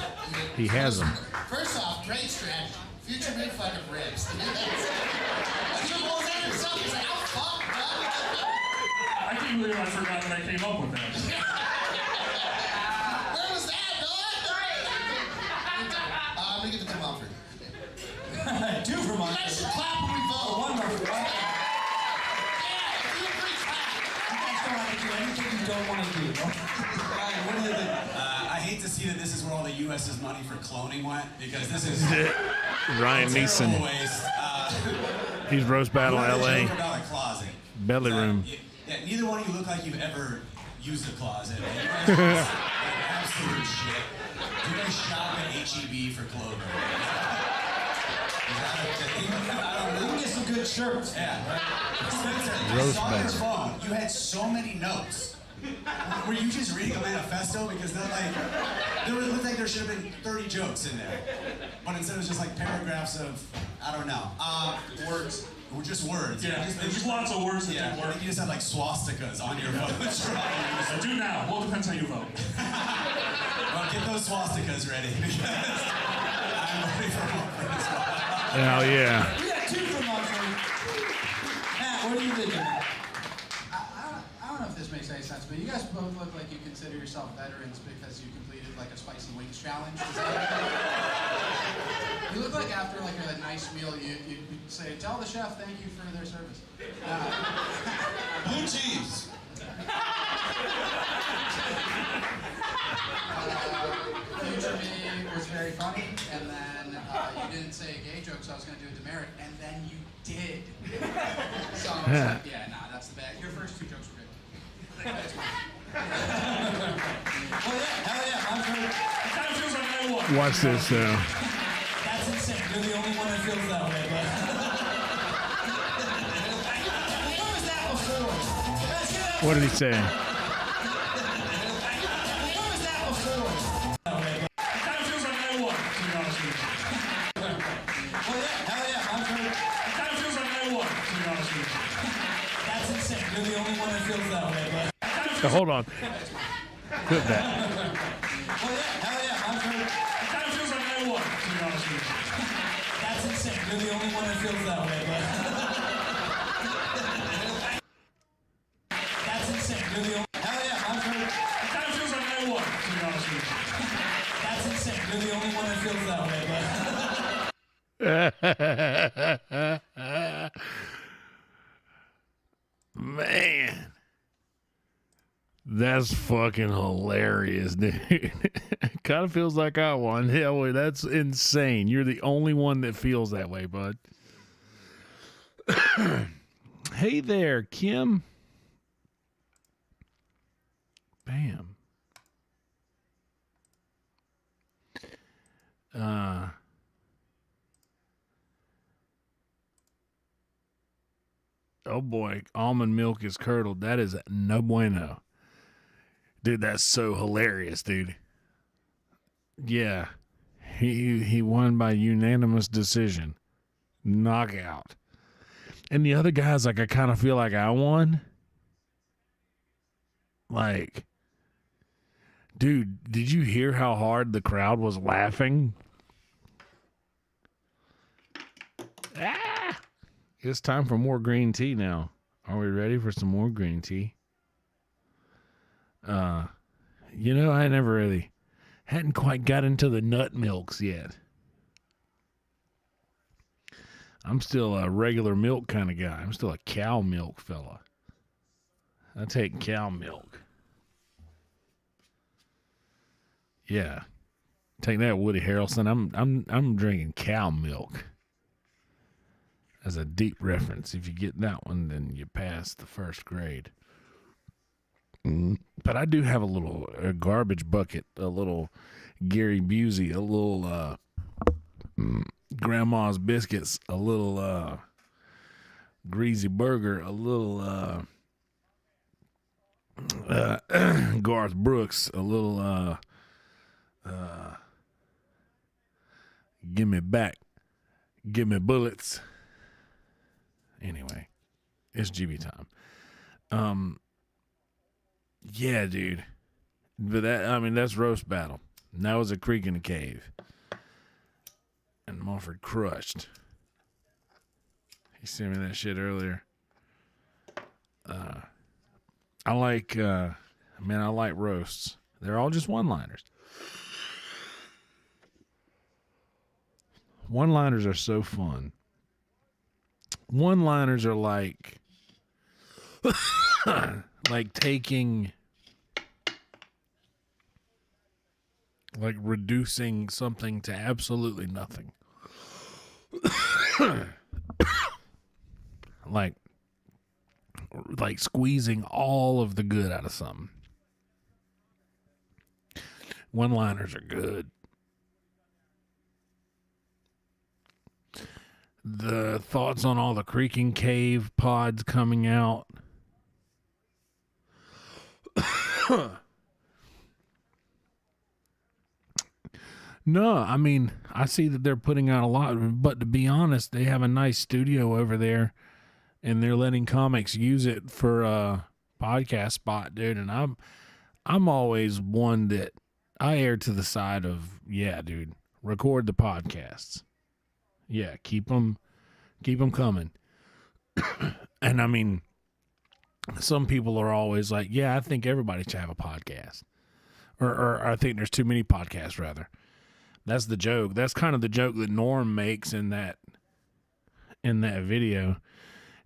He has them. First off, great strategy. Future big fucking ribs. I can't believe I forgot that I came up with that. Where was that, dog? I'm gonna give it to Mumford. 2 for You Mumford. guys should clap when we vote. 1 Mumford. Yeah, do a free clap. You guys don't have to do anything you don't want to do. Ryan, what do you think? I hate to see that this is where all the U.S.'s money for cloning went, because this is Ryan terrible Neeson. waste. He's roast battle What a LA. joke about a closet. Belly room. Yeah, neither one of you look like you've ever used a closet. You guys are just, like, absolute shit. Do you guys shop at H-E-B for clothing? You can get some good shirts. Yeah. Spencer, I Roast saw your battle. phone. You had so many notes. Were you just reading a manifesto? Because they're like, it looked like there should have been 30 jokes in there. But instead it was just like paragraphs of, I don't know, words. Or just words. Yeah, there's just lots of words that Yeah, didn't I work. think you just had like swastikas on your vote. So do now. Well, it depends how you vote. Well, get those swastikas ready, because I'm ready for this one. Hell yeah. We got 2 for Mumford. Matt, what are you thinking? I don't know if this makes any sense, but you guys both look like you consider yourself veterans because you completed like a spicy wings challenge. You look like after like a nice meal, you say, tell the chef thank you for their service. Blue cheese. Future me was very funny, and then you didn't say a gay joke, so I was going to do a demerit, and then you did. So I was like, yeah, nah, that's the bad. Your first 2 jokes were good. That's fine. Oh yeah, hell yeah, Mumford. It kind of feels like I won. Watch this. That's insane. You're the only one that feels that way, but. What was that before? Guys, get out. What did he say? What was that before? It kind of feels like I won, to be honest with you. Oh yeah, hell yeah, Mumford. It kind of feels like I won, to be honest with you. That's insane. You're the only one that feels that way, but. Hold on. Clip that. Oh yeah, hell yeah, Mumford. It kind of feels like I won, to be honest with you. That's insane. You're the only one that feels that way, but. That's insane. You're the only. Hell yeah, Mumford. It kind of feels like I won, to be honest with you. That's insane. You're the only one that feels that way, but. Man. That's fucking hilarious, dude. Kind of feels like I won. Hell, that's insane. You're the only one that feels that way, bud. Hey there, Kim. Bam. Oh boy, almond milk is curdled. That is no bueno. Dude, that's so hilarious, dude. Yeah. He won by unanimous decision. Knockout. And the other guys, like, I kind of feel like I won. Like, dude, did you hear how hard the crowd was laughing? Ah! It's time for more green tea now. Are we ready for some more green tea? You know, I never really hadn't quite got into the nut milks yet. I'm still a regular milk kind of guy. I'm still a cow milk fella. I take cow milk. Yeah. Take that, Woody Harrelson. I'm drinking cow milk. As a deep reference. If you get that one, then you pass the first grade. But I do have a garbage bucket, a little Gary Busey, a little Grandma's Biscuits, a little Greasy Burger, a little Garth Brooks, a little Give Me Back, Give Me Bullets. Anyway, it's GB time. Yeah, dude. But that's roast battle. And that was a creek in a cave. And Mumford crushed. He sent me that shit earlier. I like roasts. They're all just one-liners. One-liners are so fun. One-liners are like reducing something to absolutely nothing. like squeezing all of the good out of something. One-liners are good. The thoughts on all the creaking cave pods coming out. No, I mean, I see that they're putting out a lot, but to be honest, they have a nice studio over there, and they're letting comics use it for a podcast spot, dude. And I'm always one that I err to the side of, yeah, dude, record the podcasts. Yeah, keep them coming. And I mean, some people are always like, yeah, I think everybody should have a podcast, or I think there's too many podcasts, rather. That's the joke. That's kind of the joke that Norm makes in that video.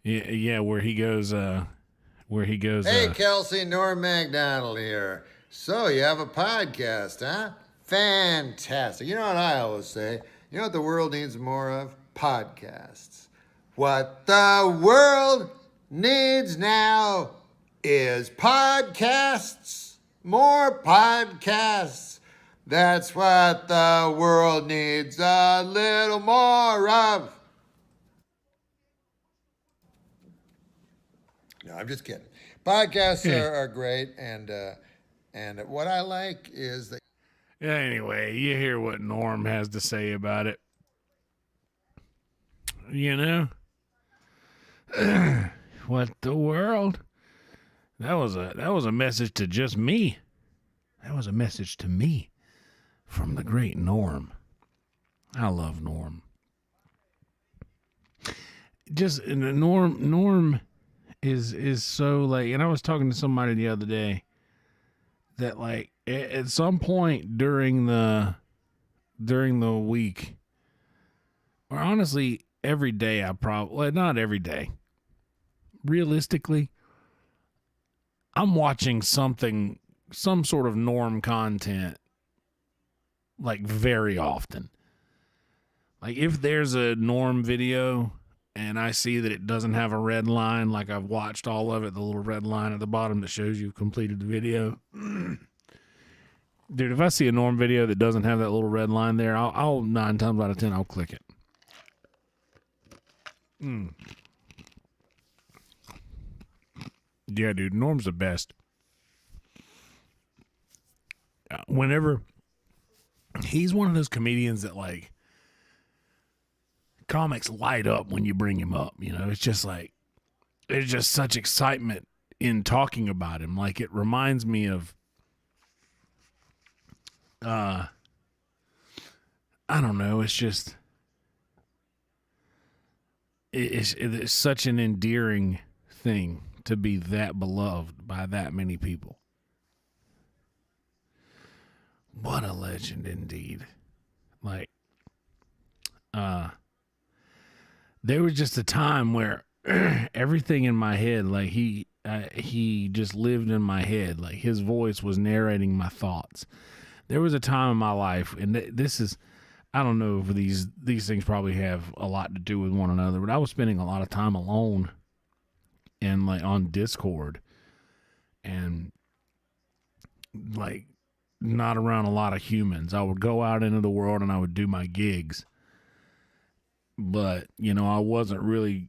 Yeah, where he goes. Hey, Kelsey, Norm MacDonald here. So you have a podcast, huh? Fantastic. You know what I always say? You know what the world needs more of? Podcasts. What the world needs now is podcasts. More podcasts. That's what the world needs a little more of. No, I'm just kidding. Podcasts are great, and what I like is that. Anyway, you hear what Norm has to say about it. You know? What the world? That was a message to just me. That was a message to me from the great Norm. I love Norm. Just Norm is so like, and I was talking to somebody the other day that like at some point during the week, or honestly every day, not every day. Realistically, I'm watching some sort of Norm content like very often. Like if there's a Norm video and I see that it doesn't have a red line, like I've watched all of it, the little red line at the bottom that shows you've completed the video. Dude, if I see a Norm video that doesn't have that little red line there, I'll 9 times out of 10, I'll click it. Yeah, dude, Norm's the best. Whenever he's one of those comedians that like comics light up when you bring him up, you know, it's just like there's just such excitement in talking about him. Like it reminds me of I don't know, it's just it's such an endearing thing to be that beloved by that many people. What a legend indeed. Like, there was just a time where everything in my head, like he just lived in my head. Like his voice was narrating my thoughts. There was a time in my life, and this is, I don't know if these things probably have a lot to do with one another, but I was spending a lot of time alone and like on Discord and like not around a lot of humans. I would go out into the world and I would do my gigs. But, you know, I wasn't really,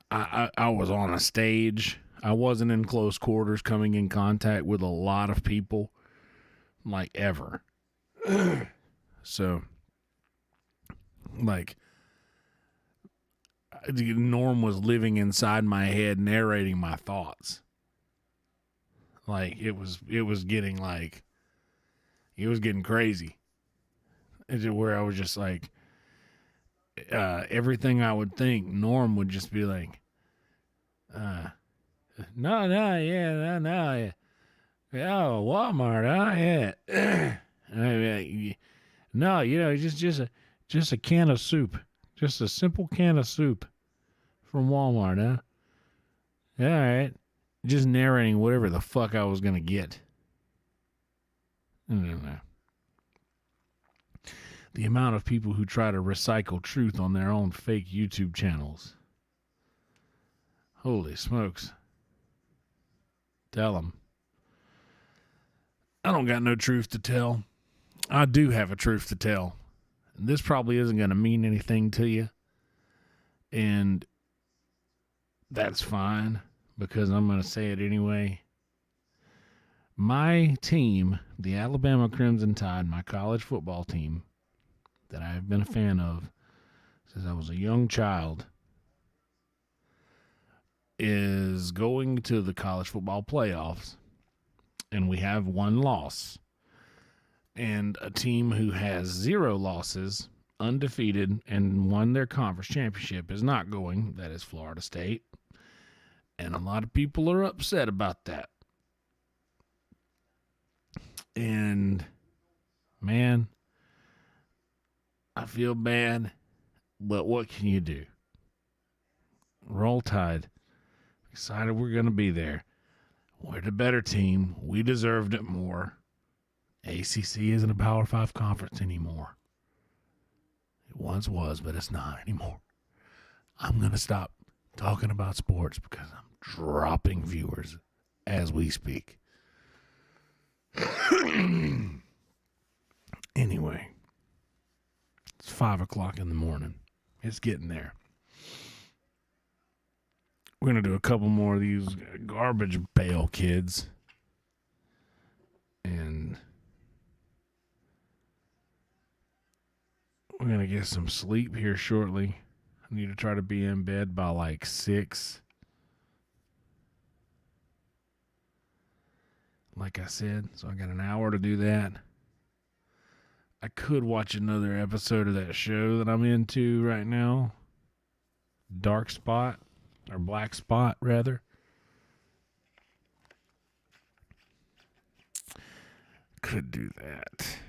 I was on a stage. I wasn't in close quarters coming in contact with a lot of people, like ever. So, like, Norm was living inside my head, narrating my thoughts. Like it was getting like, it was getting crazy. It's where I was just like, everything I would think, Norm would just be like, no, yeah, no, yeah, oh, Walmart, yeah. No, just a can of soup, just a simple can of soup from Walmart, huh? All right, just narrating whatever the fuck I was gonna get. I don't know. The amount of people who try to recycle truth on their own fake YouTube channels. Holy smokes. Tell them. I don't got no truth to tell. I do have a truth to tell. This probably isn't going to mean anything to you. And that's fine, because I'm going to say it anyway. My team, the Alabama Crimson Tide, my college football team, that I've been a fan of since I was a young child, is going to the college football playoffs, and we have one loss. And a team who has 0 losses, undefeated, and won their conference championship is not going. That is Florida State. And a lot of people are upset about that. And, man, I feel bad, but what can you do? Roll Tide. Excited we're going to be there. We're the better team. We deserved it more. ACC isn't a Power 5 conference anymore. It once was, but it's not anymore. I'm going to stop talking about sports because I'm dropping viewers as we speak. Anyway, it's 5 o'clock in the morning. It's getting there. We're going to do a couple more of these garbage pail kids. And we're going to get some sleep here shortly. I need to try to be in bed by like 6. Like I said, so I got an hour to do that. I could watch another episode of that show that I'm into right now. Dark Spot, or Black Spot, rather. Could do that.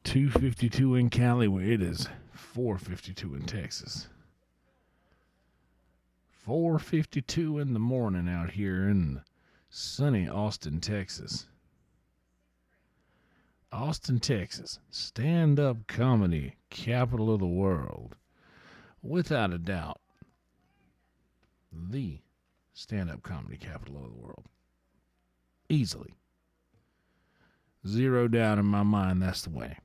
2:52 in Cali. It is 4:52 in Texas. 4:52 in the morning out here in sunny Austin, Texas. Austin, Texas. Stand-up comedy, capital of the world. Without a doubt. The stand-up comedy capital of the world. Easily. 0 doubt in my mind that's the way.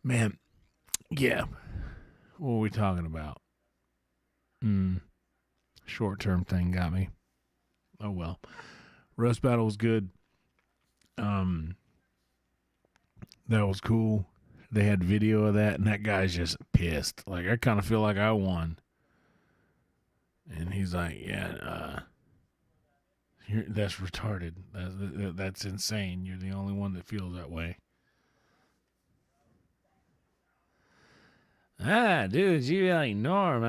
Man, yeah. What were we talking about? Short-term thing got me. Oh, well. Roast battle was good. That was cool. They had video of that, and that guy's just pissed. Like, I kind of feel like I won. And he's like, yeah, that's retarded. That's insane. You're the only one that feels that way. Ah, dude, you like Norm,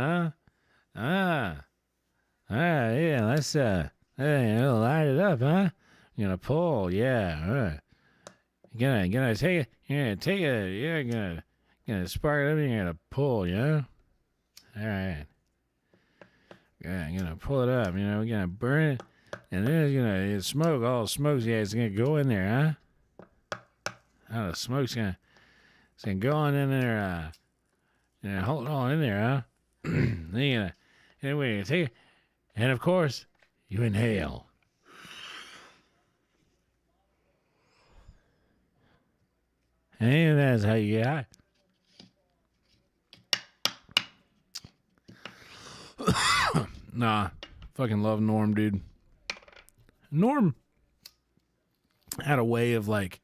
huh? Yeah, let's, hey, light it up, huh? You're gonna pull, yeah, You're gonna take it, you're gonna spark it up, and you're gonna pull, yeah? Alright. Yeah, you're gonna pull it up, we're gonna burn it, and then it's smoke, all the smoke's, yeah, it's gonna go in there, huh? Oh, the smoke's gonna go on in there, hold on in there, huh? Then you're gonna take it, and of course, you inhale. And that's how you get high. Nah, fucking love Norm, dude. Norm had a way of, like,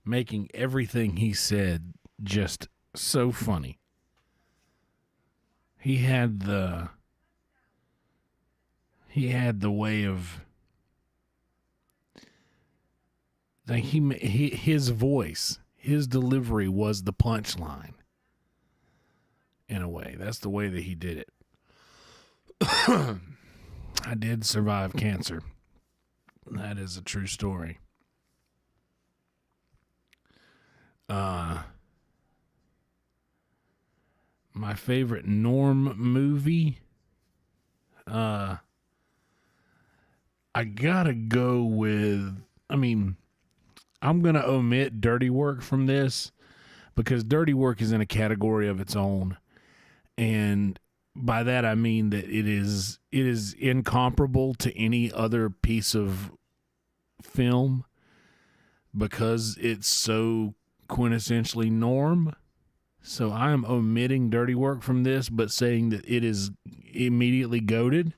making everything he said just so funny. He had the he had the way of, like, his voice, his delivery was the punchline. In a way, that's the way that he did it. I did survive cancer. That is a true story. My favorite Norm movie, I gotta go with, I'm gonna omit Dirty Work from this because Dirty Work is in a category of its own. And by that I mean that it is incomparable to any other piece of film because it's so quintessentially Norm. So I am omitting Dirty Work from this, but saying that it is immediately goated.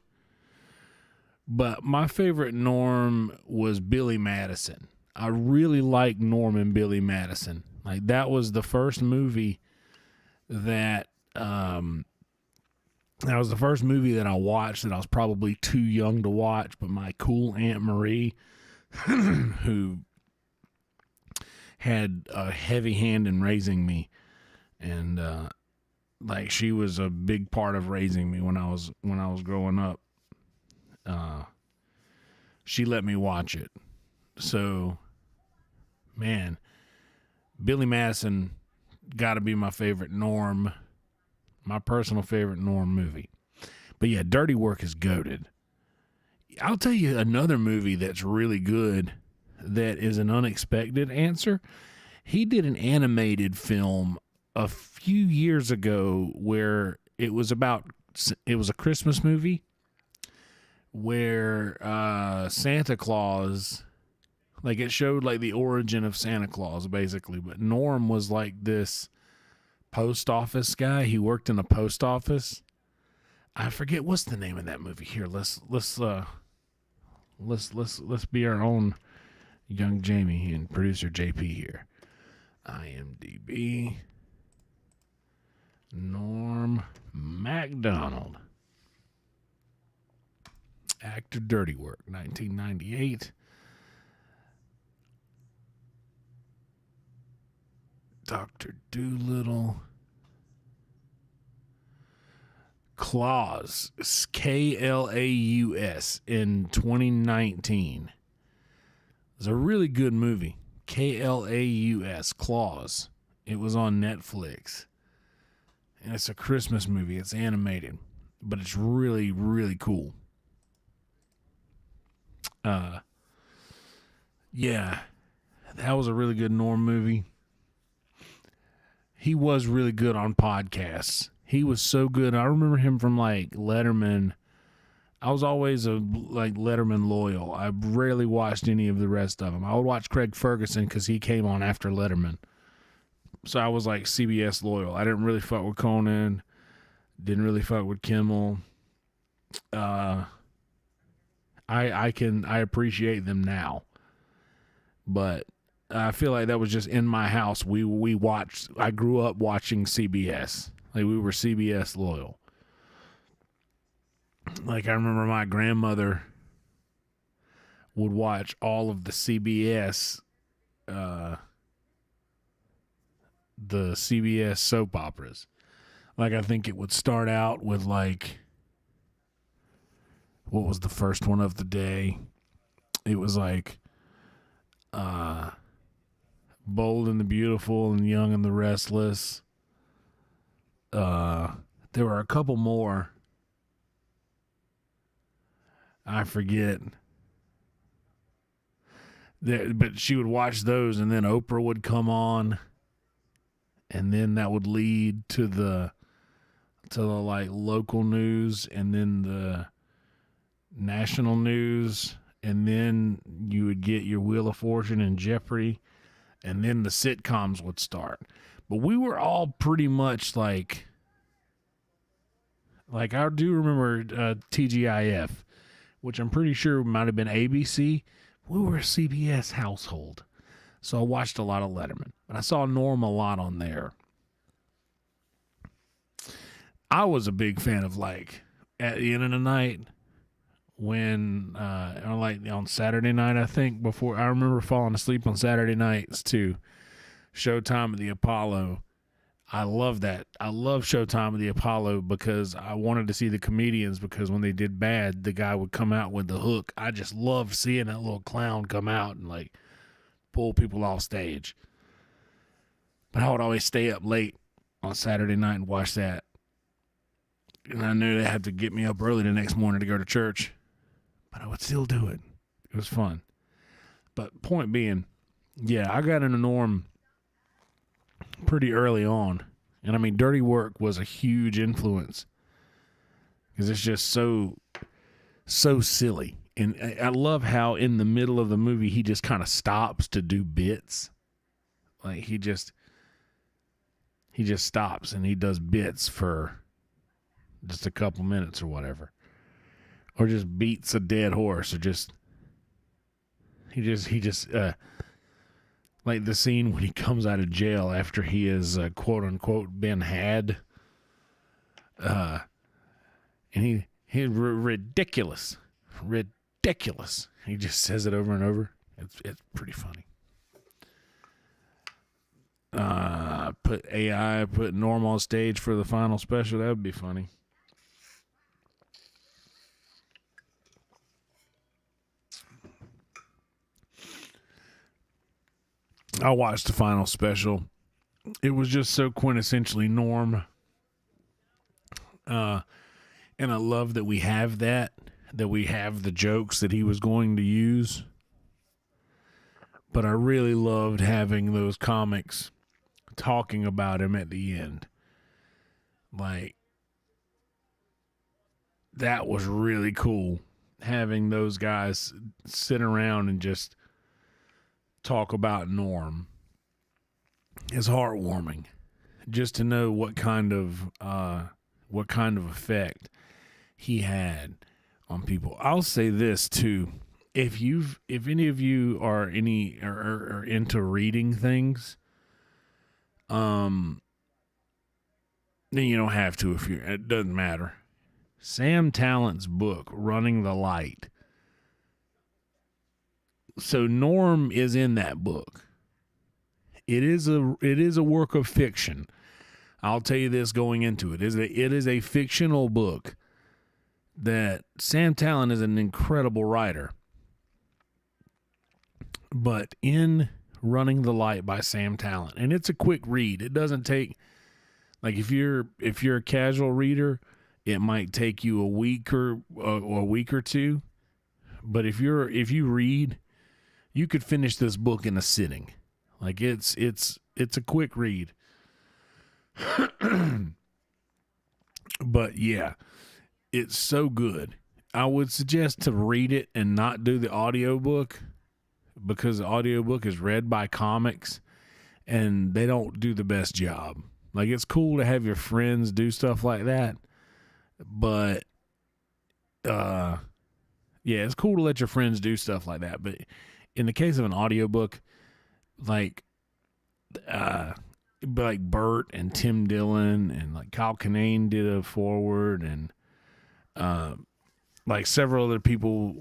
But my favorite Norm was Billy Madison. I really like Norm and Billy Madison. Like, that was the first movie that I watched that I was probably too young to watch, but my cool Aunt Marie, who had a heavy hand in raising me, and like, she was a big part of raising me when I was growing up. She let me watch it. So, man, Billy Madison got to be my favorite Norm. My personal favorite Norm movie. But yeah, Dirty Work is goated. I'll tell you another movie that's really good that is an unexpected answer. He did an animated film a few years ago where it was a Christmas movie where Santa Claus, like, it showed like the origin of Santa Claus basically, but Norm was like this post office guy. He worked in a post office. I forget what's the name of that movie. Here, let's be our own young Jamie and producer JP here. IMDb. Norm Macdonald. Actor, Dirty Work, 1998. Dr. Doolittle. Klaus, Klaus, in 2019. It's a really good movie. Klaus, Klaus. It was on Netflix. And it's a Christmas movie. It's animated, but it's really, really cool. Yeah, that was a really good Norm movie. He was really good on podcasts. He was so good. I remember him from like Letterman. I was always a like Letterman loyal. I rarely watched any of the rest of them. I would watch Craig Ferguson because he came on after Letterman. So I was like CBS loyal. I didn't really fuck with Conan. Didn't really fuck with Kimmel. I appreciate them now. But I feel like that was just in my house. We watched. I grew up watching CBS. Like, we were CBS loyal. Like, I remember my grandmother would watch all of the CBS soap operas. Like, I think it would start out with, like, what was the first one of the day? It was like Bold and the Beautiful and Young and the Restless. There were a couple more. I forget. But she would watch those, and then Oprah would come on, and then that would lead to the like local news, and then the national news, and then you would get your Wheel of Fortune and Jeopardy, and then the sitcoms would start. But we were all pretty much like I do remember TGIF, which I'm pretty sure might have been ABC. We were a CBS household. So I watched a lot of Letterman. But I saw Norm a lot on there. I was a big fan of, like, at the end of the night, when on Saturday night, I think, before I remember falling asleep on Saturday nights to Showtime at the Apollo. I love that. I love Showtime at the Apollo because I wanted to see the comedians, because when they did bad, the guy would come out with the hook. I just loved seeing that little clown come out and like pull people off stage. But I would always stay up late on Saturday night and watch that. And I knew they had to get me up early the next morning to go to church, but I would still do it. It was fun. But point being, yeah, I got into Norm pretty early on. And I mean, Dirty Work was a huge influence because it's just so silly. And I love how in the middle of the movie, he just kind of stops to do bits. Like he just stops and he does bits for just a couple minutes or whatever. Or just beats a dead horse, or he just like the scene when he comes out of jail after he has quote unquote been had, and he ridiculous. He just says it over and over. It's pretty funny. Put Norm on stage for the final special. That would be funny. I watched the final special. It was just so quintessentially Norm. And I love that we have that we have the jokes that he was going to use. But I really loved having those comics talking about him at the end. Like, that was really cool. Having those guys sit around and just talk about Norm is heartwarming, just to know what kind of effect he had on people. I'll say this too: if any of you are into reading things, then you don't have to it doesn't matter. Sam Tallent's book, Running the Light. So Norm is in that book. It is a work of fiction. I'll tell you this going into it. It is a fictional book that Sam Tallent is an incredible writer. But in Running the Light by Sam Tallent, and it's a quick read. It doesn't take, like, if you're a casual reader, it might take you a week or two. But if you read, you could finish this book in a sitting. Like it's a quick read. But yeah, it's so good. I would suggest to read it and not do the audiobook, because the audiobook is read by comics and they don't do the best job. Like, it's cool to have your friends do stuff like that, but yeah, it's cool to let your friends do stuff like that. But in the case of an audiobook, like Bert and Tim Dillon and like Kyle Kinane did a foreword, and like several other people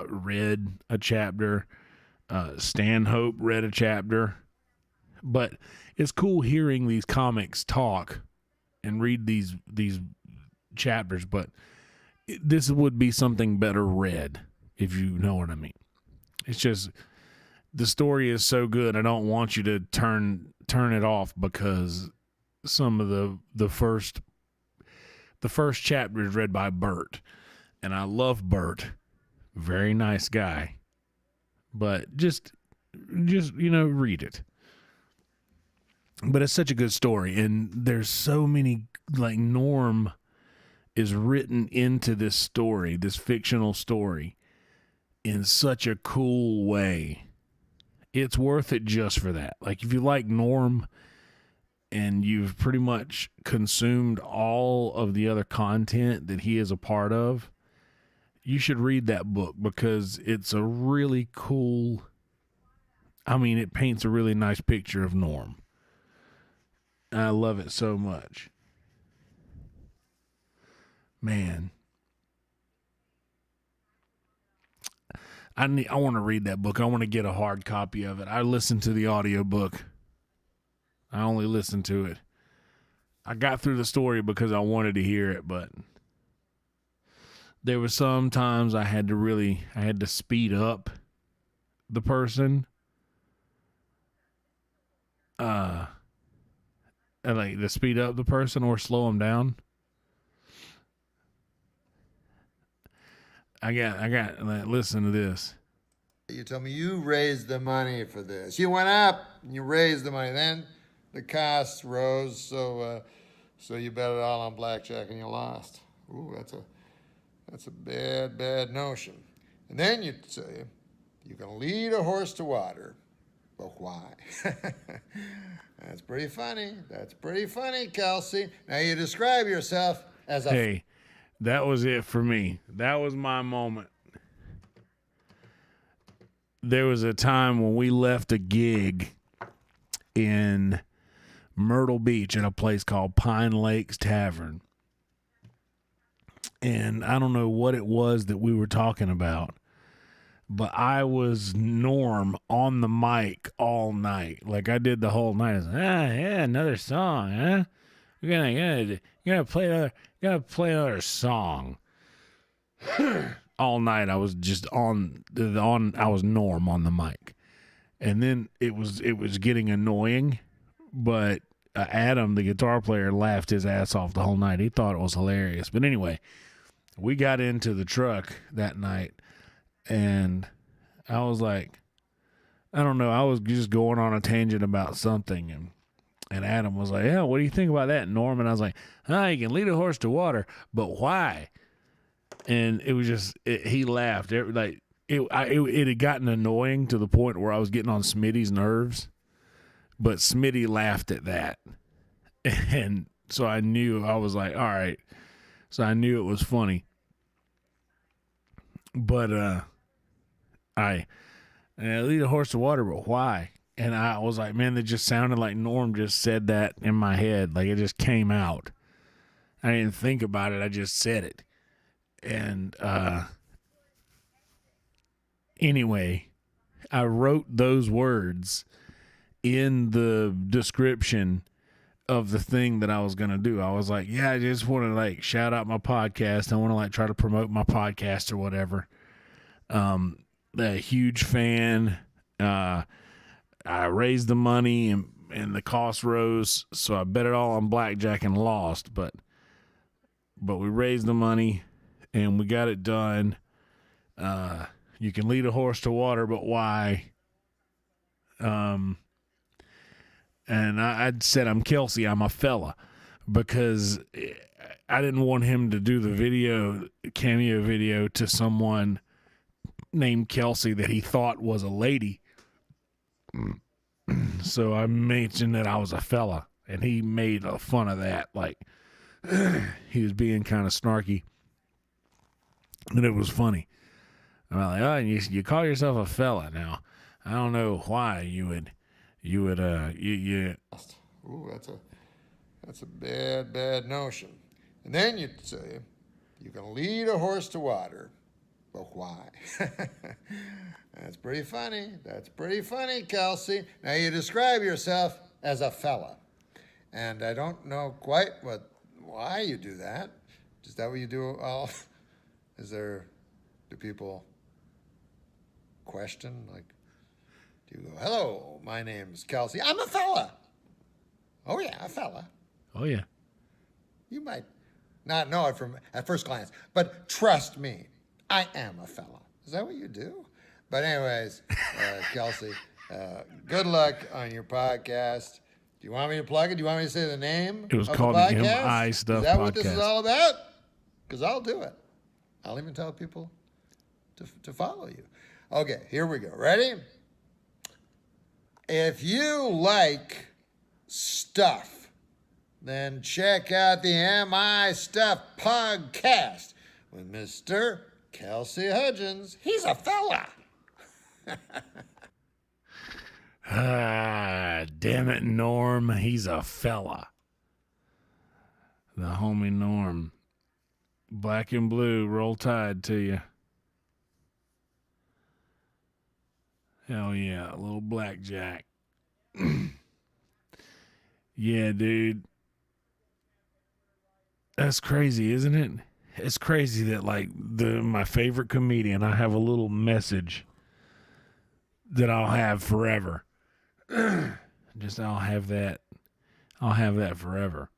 read a chapter. Stanhope read a chapter. But it's cool hearing these comics talk and read these chapters, but this would be something better read, if you know what I mean. It's just, the story is so good, I don't want you to turn it off because some of the first chapter is read by Bert, and I love Bert. Very nice guy. But just read it. But it's such a good story, and there's so many, like, Norm is written into this story, this fictional story, in such a cool way. It's worth it just for that. Like, if you like Norm and you've pretty much consumed all of the other content that he is a part of, you should read that book, because it's a really cool, it paints a really nice picture of Norm. I love it so much. Man. I want to read that book. I want to get a hard copy of it. I listened to the audiobook. I only listened to it. I got through the story because I wanted to hear it, but there were some times I had to speed up the person. Like to speed up the person or slow them down. I got. Listen to this. You told me you raised the money for this. You went up, and you raised the money. Then the costs rose, so you bet it all on blackjack and you lost. Ooh, that's a bad notion. And then you say you can lead a horse to water, but why? That's pretty funny, Kelsey. Now you describe yourself as a... Hey, that was it for me. That was my moment. There was a time when we left a gig in Myrtle Beach at a place called Pine Lakes Tavern. And I don't know what it was that we were talking about, but I was Norm on the mic all night. Like I did the whole night. I was like, yeah, another song, huh? You're gonna play another song. All night I was just on I was Norm on the mic. And then it was getting annoying, but Adam, the guitar player, laughed his ass off the whole night. He thought it was hilarious. But anyway, we got into the truck that night, and I was like, I don't know, I was just going on a tangent about something, and Adam was like, yeah, what do you think about that, Norm? And I was like, you can lead a horse to water, but why? And it was just, he laughed. It had gotten annoying to the point where I was getting on Smitty's nerves, but Smitty laughed at that. And so I knew, I was like, all right. So I knew it was funny. But I lead a horse to water, but why? And I was like, man, that just sounded like Norm just said that in my head. Like it just came out. I didn't think about it. I just said it. And anyway, I wrote those words in the description of the thing that I was going to do. I was like, yeah, I just want to like shout out my podcast. I want to like try to promote my podcast or whatever. A huge fan. I raised the money and the cost rose. So I bet it all on blackjack and lost, but we raised the money and we got it done. You can lead a horse to water, but why? And I said, I'm Kelsey, I'm a fella, because I didn't want him to do the cameo video to someone named Kelsey that he thought was a lady. So I mentioned that I was a fella, and he made fun of that. Like, he was being kind of snarky, and it was funny. I'm like, oh, you call yourself a fella now. I don't know why you would. Ooh, that's a bad notion. And then you say you can lead a horse to water, but why? That's pretty funny, Kelsey. Now you describe yourself as a fella, and I don't know quite why you do that. Is that what you do? All? Do people question, like, do you go, hello, my name's Kelsey, I'm a fella. Oh yeah, a fella. Oh yeah. You might not know it from at first glance, but trust me, I am a fella. Is that what you do? But anyways, Kelsey, good luck on your podcast. Do you want me to plug it? Do you want me to say the name? It was of called the the podcast? MI Stuff Is that Podcast. what this is all about? Because I'll do it. I'll even tell people to follow you. Okay, here we go. Ready? If you like stuff, then check out the MI Stuff podcast with Mr. Kelsey Hudgens. He's a fella. Damn it, Norm. He's a fella. The homie Norm. Black and blue, roll tide to you. Hell yeah, a little blackjack. Yeah, dude. That's crazy, isn't it? It's crazy that like my favorite comedian, I have a little message that I'll have forever. Just I'll have that forever.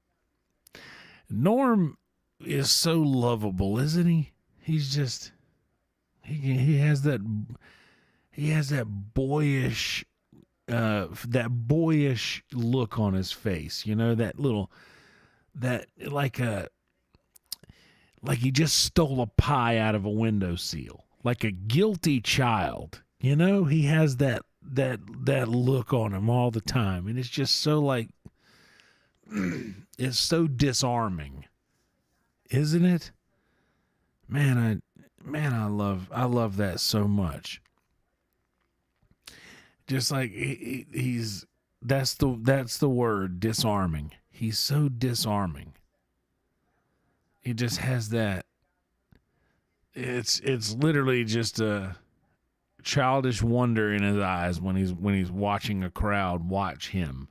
Norm is so lovable, isn't he? He's just he has that boyish look on his face, you know, that like he just stole a pie out of a windowsill, like a guilty child. You know, he has that look on him all the time, and it's just so like it's so disarming, isn't it? Man, I love that so much. Just like he's that's the word, disarming. He's so disarming. He just has that. It's literally just a childish wonder in his eyes when he's watching a crowd watch him.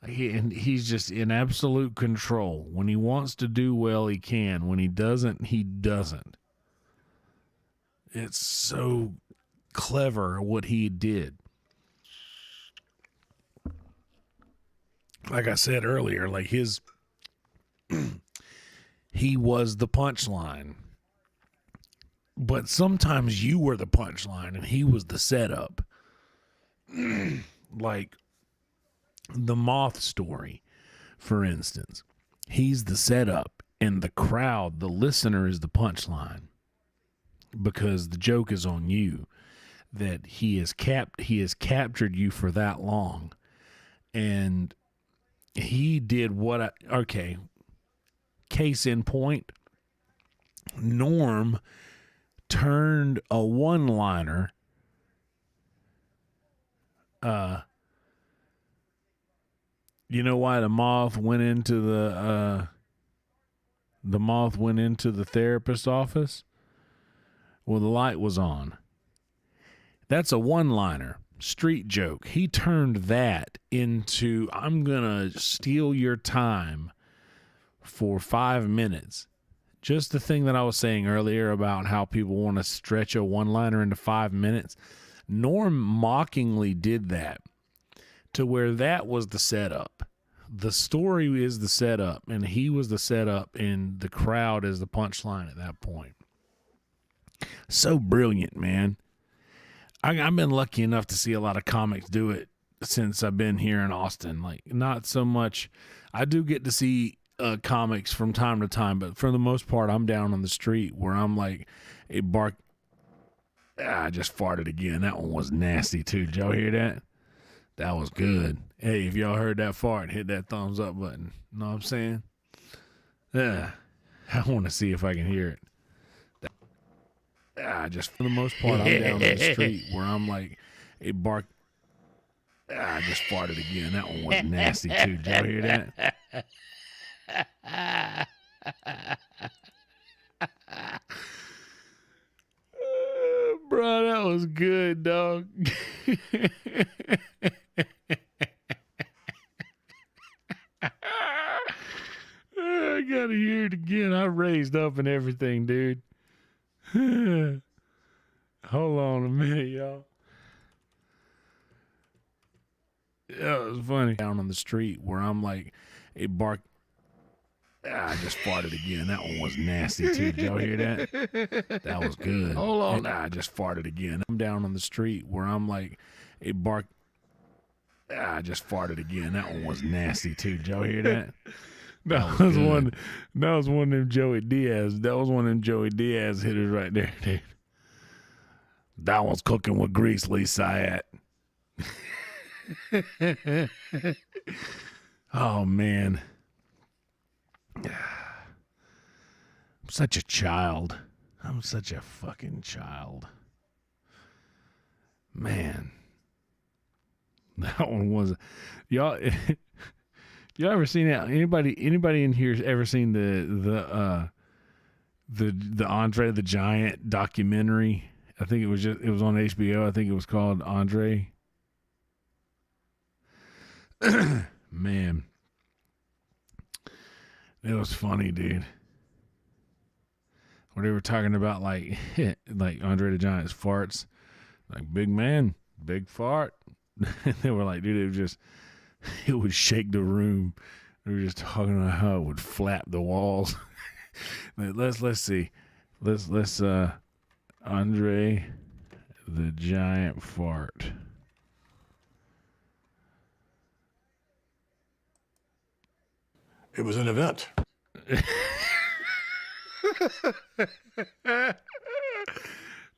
And he's just in absolute control. When he wants to do well, he can. When he doesn't, he doesn't. It's so clever what he did. Like I said earlier, like he was the punchline. But sometimes you were the punchline and he was the setup. Like the moth story, for instance. He's the setup and the crowd, the listener, is the punchline. Because the joke is on you. That he has captured you for that long. And he did okay. Case in point, Norm turned a one-liner you know why the moth went into the therapist's office? Well, the light was on. That's a one-liner, street joke. He turned that into, I'm gonna steal your time for 5 minutes. Just the thing that I was saying earlier about how people want to stretch a one-liner into 5 minutes. Norm mockingly did that to where that was the setup. The story is the setup, and he was the setup, and the crowd is the punchline at that point. So brilliant, man. I've been lucky enough to see a lot of comics do it since I've been here in Austin. Like, not so much. I do get to see comics from time to time, but for the most part, I'm down on the street where I'm like, I just farted again. That one was nasty too. Did y'all hear that? That was good. Hey, if y'all heard that fart, hit that thumbs up button. Know what I'm saying? I want to see if I can hear it. Just for the most part, I'm down on the street where I'm like, I just farted again. That one was nasty too. Did y'all hear that? Bro, that was good, dog. I gotta hear it again. I raised up and everything, dude. Hold on a minute, y'all. Yeah, it was funny. Down on the street where I'm like, I just farted again. That one was nasty too. Did y'all hear that? That was good. Hold on. I just farted again. I'm down on the street where I'm like, I just farted again. That one was nasty too. Did y'all hear that? That was one of them Joey Diaz. That was one of them Joey Diaz hitters right there, dude. That one's cooking with grease, Lee Syatt. Oh, man. I'm such a child. I'm such a fucking child. Man. That one was... Y'all... Y'all ever seen that? Anybody in here's ever seen the Andre the Giant documentary I think it was on HBO. I think it was called Andre. Man, it was funny, dude. Where they were talking about like Andre the Giant's farts, like big man, big fart. They were like, dude, it would shake the room. They were just talking about how it would flap the walls. Let's see, let's Andre the Giant fart. It was an event.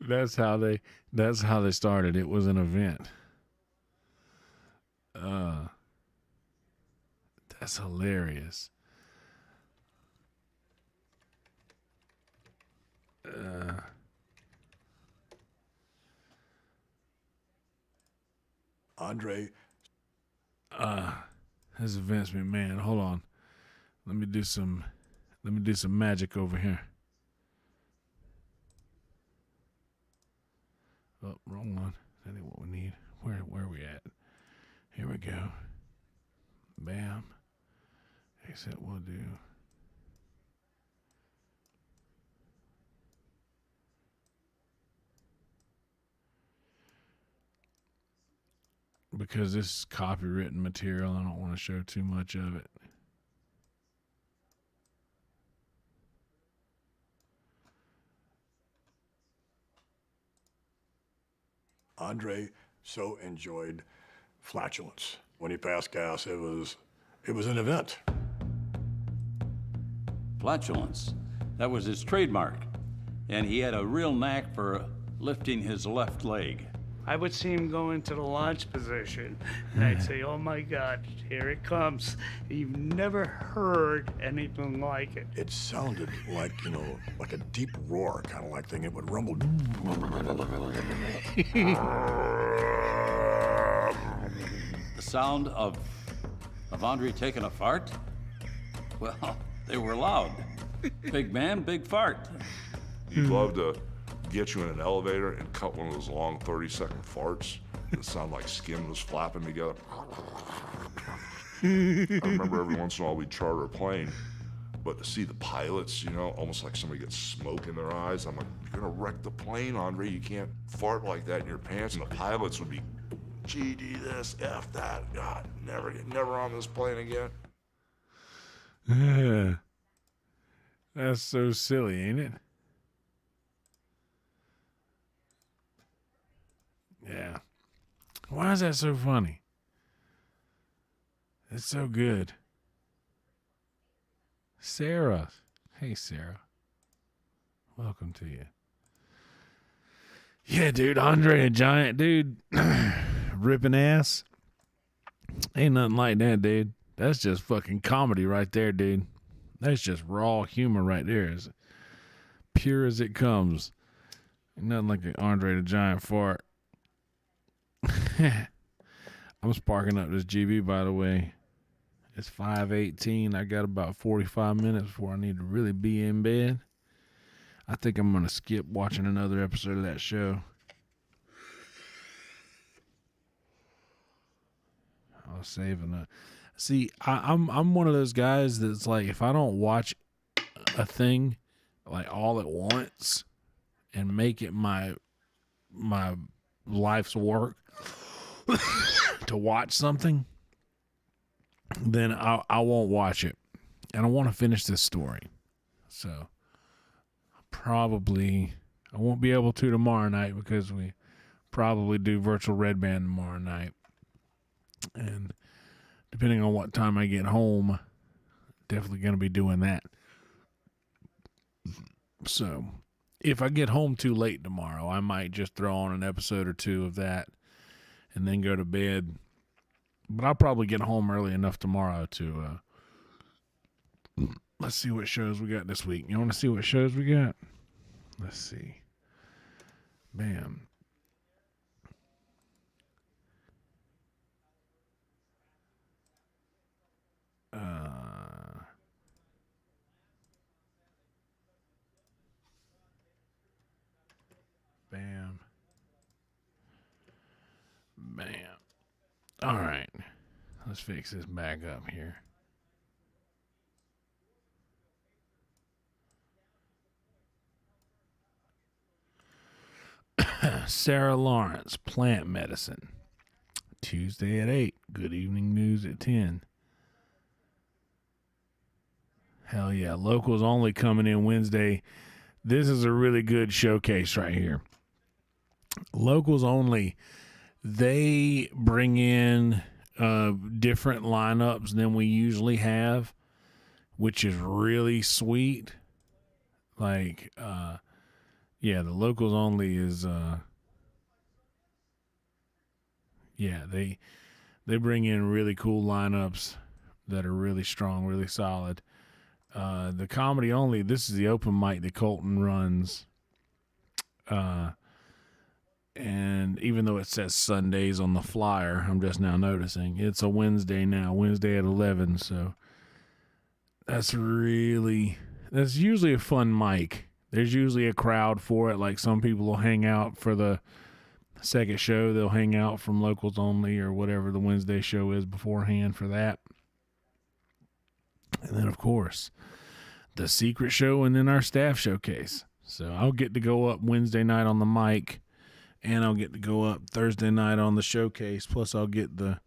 That's how they started. It was an event. That's hilarious. Andre. This is Vince McMahon. Hold on. Let me do some magic over here. Oh, wrong one. That ain't what we need. Where are we at? Here we go. Bam. Except we'll do. Because this is copywritten material, I don't want to show too much of it. Andre so enjoyed flatulence. When he passed gas, it was an event. Flatulence. That was his trademark. And he had a real knack for lifting his left leg. I would see him go into the launch position, and I'd say, oh my God, here it comes. You've never heard anything like it. It sounded like, like a deep roar kind of like thing. It would rumble. The sound of Andre taking a fart? Well, they were loud. Big man, big fart. He'd love to get you in an elevator and cut one of those long 30-second farts that sound like skin was flapping together. I remember every once in a while we'd charter a plane, but to see the pilots, almost like somebody gets smoke in their eyes, I'm like, you're gonna wreck the plane, Andre. You can't fart like that in your pants. And the pilots would be, GD this, F that, God, never on this plane again. That's so silly, ain't it? Yeah. Why is that so funny? It's so good. Sarah. Hey, Sarah. Welcome to you. Yeah, dude. Andre a Giant, dude. Ripping ass. Ain't nothing like that, dude. That's just fucking comedy right there, dude. That's just raw humor right there. As pure as it comes. Ain't nothing like an Andre the Giant fart. I'm sparking up this GB, by the way. It's 5:18. I got about 45 minutes before I need to really be in bed. I think I'm going to skip watching another episode of that show. I was saving that. See, I'm one of those guys that's like, if I don't watch a thing like all at once and make it my life's work to watch something, then I won't watch it. And I want to finish this story. So probably I won't be able to tomorrow night because we probably do virtual Red Band tomorrow night. And depending on what time I get home, definitely going to be doing that. So if I get home too late tomorrow, I might just throw on an episode or two of that and then go to bed. But I'll probably get home early enough tomorrow to, let's see what shows we got this week. You want to see what shows we got? Let's see. Bam. Bam. All right. Let's fix this back up here. Sarah Lawrence, Plant Medicine. Tuesday at 8. Good Evening News at 10. Hell yeah. Locals only coming in Wednesday. This is a really good showcase right here. Locals only. They bring in different lineups than we usually have, which is really sweet. Like, yeah, the locals only is, yeah, they bring in really cool lineups that are really strong, really solid. The comedy only, this is the open mic that Colton runs. And even though it says Sundays on the flyer, I'm just now noticing it's a Wednesday now, Wednesday at 11. So that's usually a fun mic. There's usually a crowd for it. Like some people will hang out for the second show. They'll hang out from locals only or whatever the Wednesday show is beforehand for that. And then, of course, the secret show and then our staff showcase. So I'll get to go up Wednesday night on the mic. And I'll get to go up Thursday night on the showcase. Plus, I'll get the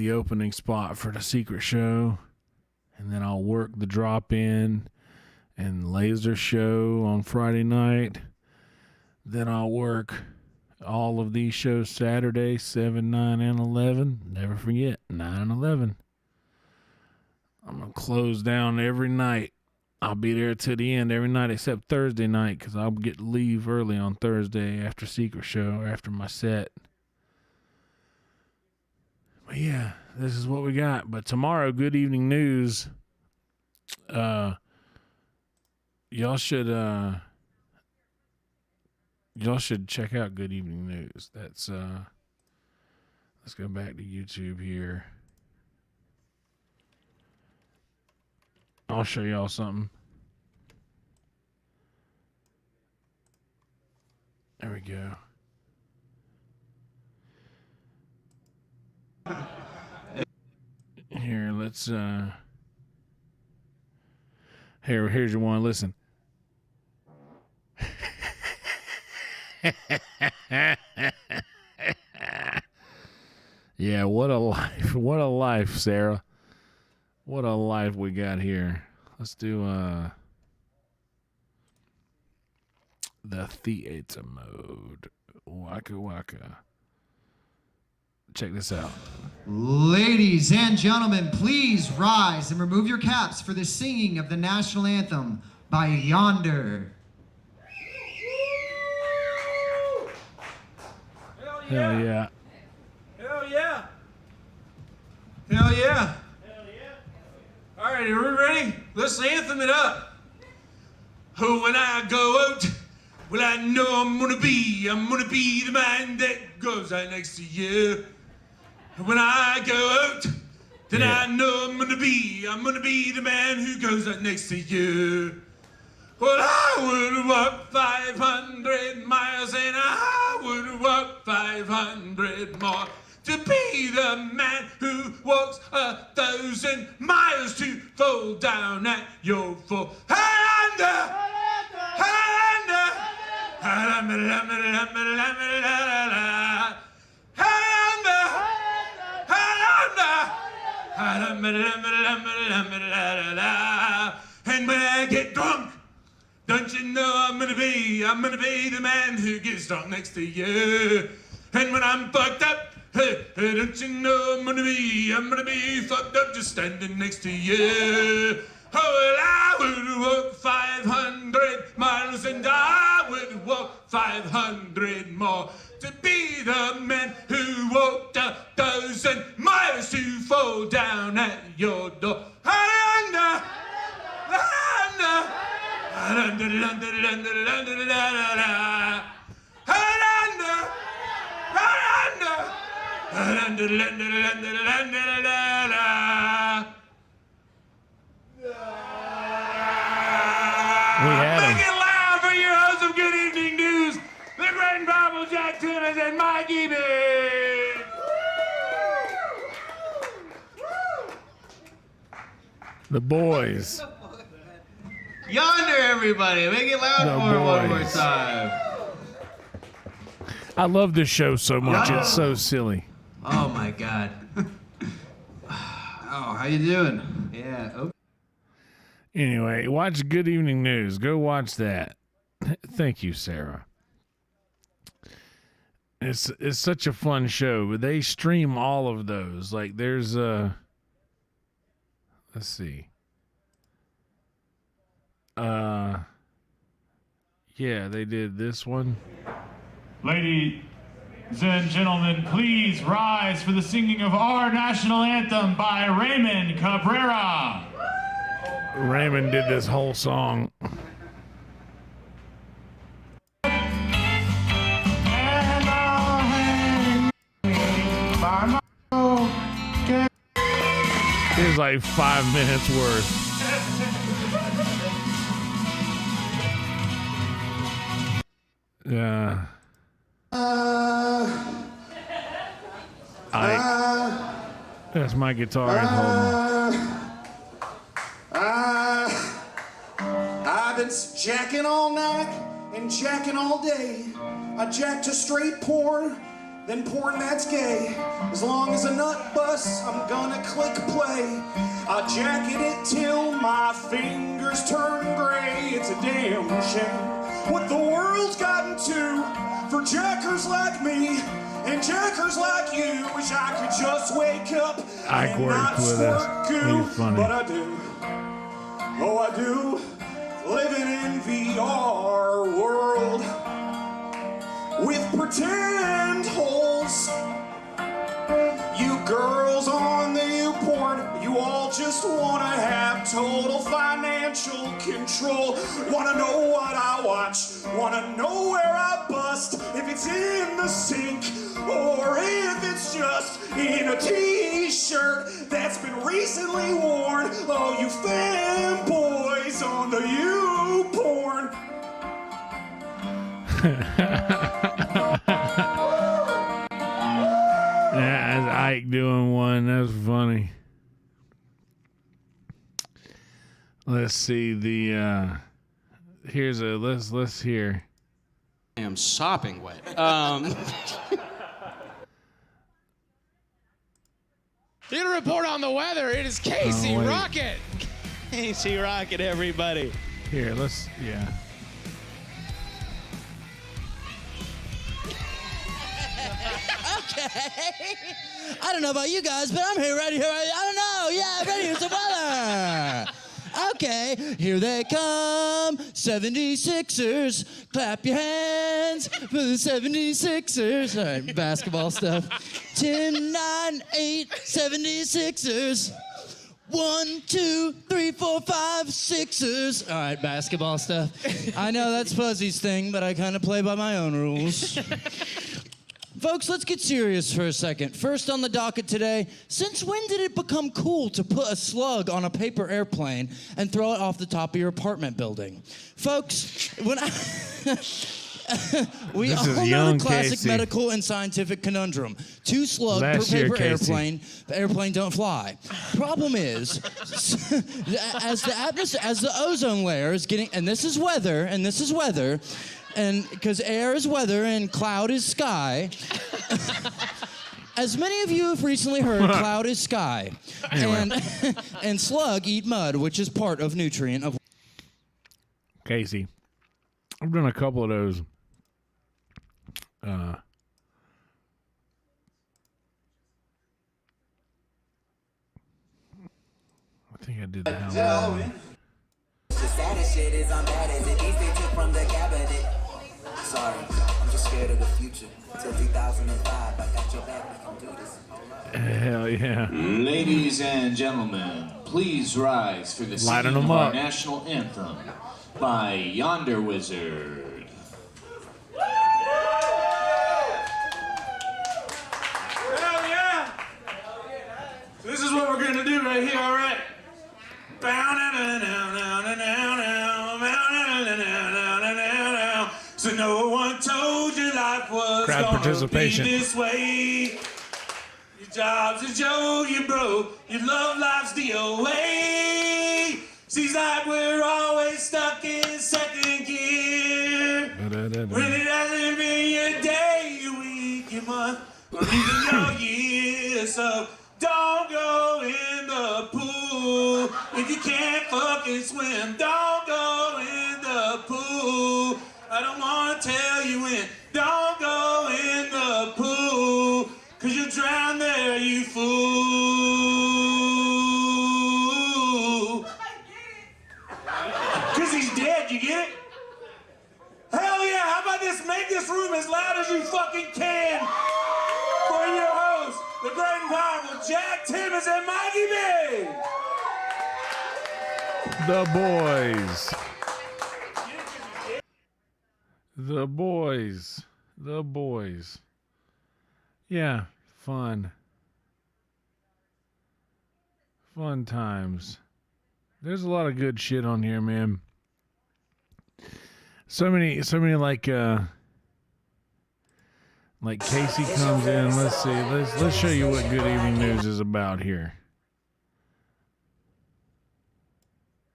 opening spot for the secret show. And then I'll work the drop-in and laser show on Friday night. Then I'll work all of these shows Saturday, 7, 9, and 11. Never forget, 9 and 11. I'm going to close down every night. I'll be there to the end every night except Thursday night because I'll get to leave early on Thursday after Secret Show, after my set. But yeah, this is what we got. But tomorrow, Good Evening News. Y'all should check out Good Evening News. That's let's go back to YouTube here. I'll show y'all something. There we go. Here, let's here's your one. Listen. Yeah, what a life. What a life, Sarah. What a life we got here. Let's do the theater mode. Waka waka. Check this out. Ladies and gentlemen, please rise and remove your caps for the singing of the national anthem by Yonder. Hell yeah. Hell yeah. Hell yeah. All right, are we ready? Let's anthem it up. Oh, when I go out, well, I know I'm gonna be the man that goes right next to you. When I go out, then I know I'm gonna be the man who goes right next to you. Well, I would walk 500 miles and I would walk 500 more to be the man who walks 1,000 miles to fall down at your full hand. And when I get drunk, don't you know I'm gonna be the man who gets drunk next to you. And when I'm fucked up, hey, don't you know I'm gonna be fucked up just standing next to you. Oh, well, I would walk 500 miles and I would walk 500 more to be the man who walked 1,000 miles to fall down at your door. Make it loud for your host of Good Evening News, the Great Bible Jack Timmons and Mikey B. The boys. Yonder, everybody. Make it loud The for me one more boys. time. I love this show so much. Yeah. It's so silly. Oh, my God. Oh, how you doing? Yeah. Oh. Anyway, watch Good Evening News. Go watch that. Thank you, Sarah. It's such a fun show, but they stream all of those. Like there's let's see. Yeah, they did this one. Ladies and gentlemen, please rise for the singing of our national anthem by Raymond Cabrera. Raymond did this whole song. It was like 5 minutes worth. Yeah. That's my guitar. I've been jacking all night and jacking all day. I jack to straight porn, then porn that's gay. As long as a nut busts, I'm gonna click play. I jacket it till my fingers turn gray. It's a damn shame what the world's gotten to for jackers like me and jackers like you. Wish I could just wake up Ike and not worked with squirt us. goo, He's funny. but I do. Oh, I do. Living in VR world with pretend holes. You girls on the YouPorn, you all just wanna have total financial control. Wanna know what I watch, wanna know where I bust, if it's in the sink or if it's just in a t-shirt that's been recently worn. Oh, you fanboys on the YouPorn. Yeah, that's Ike doing one. That was funny. Let's see the here's a let's hear. I am sopping wet. Here to report on the weather, it is Casey wait. Rocket. Casey Rocket, everybody. Here, let's yeah. Okay. I don't know about you guys, but I'm ready. I don't know. Yeah, ready for some weather. Okay, here they come, 76ers. Clap your hands for the 76ers. All right, basketball stuff. 10, 9, 8, 76ers. 1, 2, 3, 4, 5, Sixers. All right, basketball stuff. I know that's Fuzzy's thing, but I kind of play by my own rules. Folks, let's get serious for a second. First on the docket today, since when did it become cool to put a slug on a paper airplane and throw it off the top of your apartment building? Folks, when we This all is know young the classic Casey. medical and scientific conundrum. 2 slugs Last per year, paper Casey. airplane, the airplane don't fly. Problem is, as the ozone layer is getting, and this is weather, and because air is weather and cloud is sky. As many of you have recently heard, cloud is sky. Anyway. And slug eat mud, which is part of nutrient of. Casey, I've done a couple of those. I think I did that. The saddest shit is I'm bad as it. These they took from the cabinet. Sorry, I'm just scared of the future. Till 2005, I got your back. We can do this. Hell yeah. Ladies and gentlemen, please rise for the Lighting singing them of our up. national anthem by Yonder Wizard. Hell yeah! So this is what we're gonna do right here, all right? So no one told you life was Crowd gonna participation. be this way. You Jobs and Joe, you broke. Your love life's DOA. Seems like we're always stuck in second gear. When it hasn't been your day, your week, your month, or even your year. So don't go in the pool if you can't fucking swim. Don't go in the pool. I don't wanna tell you when. Don't go in the pool, 'cause you'll drown there, you fool. 'Cause he's dead, you get it? Hell yeah, how about this? Make this room as loud as you fucking can for your hosts, the great and powerful Jack Timmons and Mikey B. The boys. The boys. The boys. Yeah, fun. Fun times. There's a lot of good shit on here, man. So many like Casey comes in. Let's see. Let's show you what Good Evening News is about here.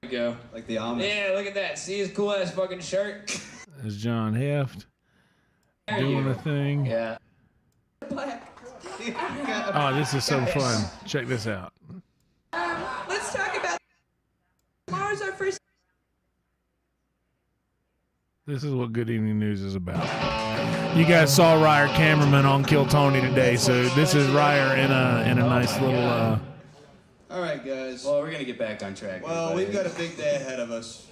There we go. Like the Amish. Yeah, look at that. See his cool ass fucking shirt? There's John Heft doing a thing. Yeah. Oh, this is so fun. Check this out. Let's talk about tomorrow's our first. This is what Good Evening News is about. You guys saw Ryer Cameraman on Kill Tony today, so this is Ryer in a nice little. All right, guys. Well, we're gonna get back on track. Well, everybody. we've got a big day ahead of us.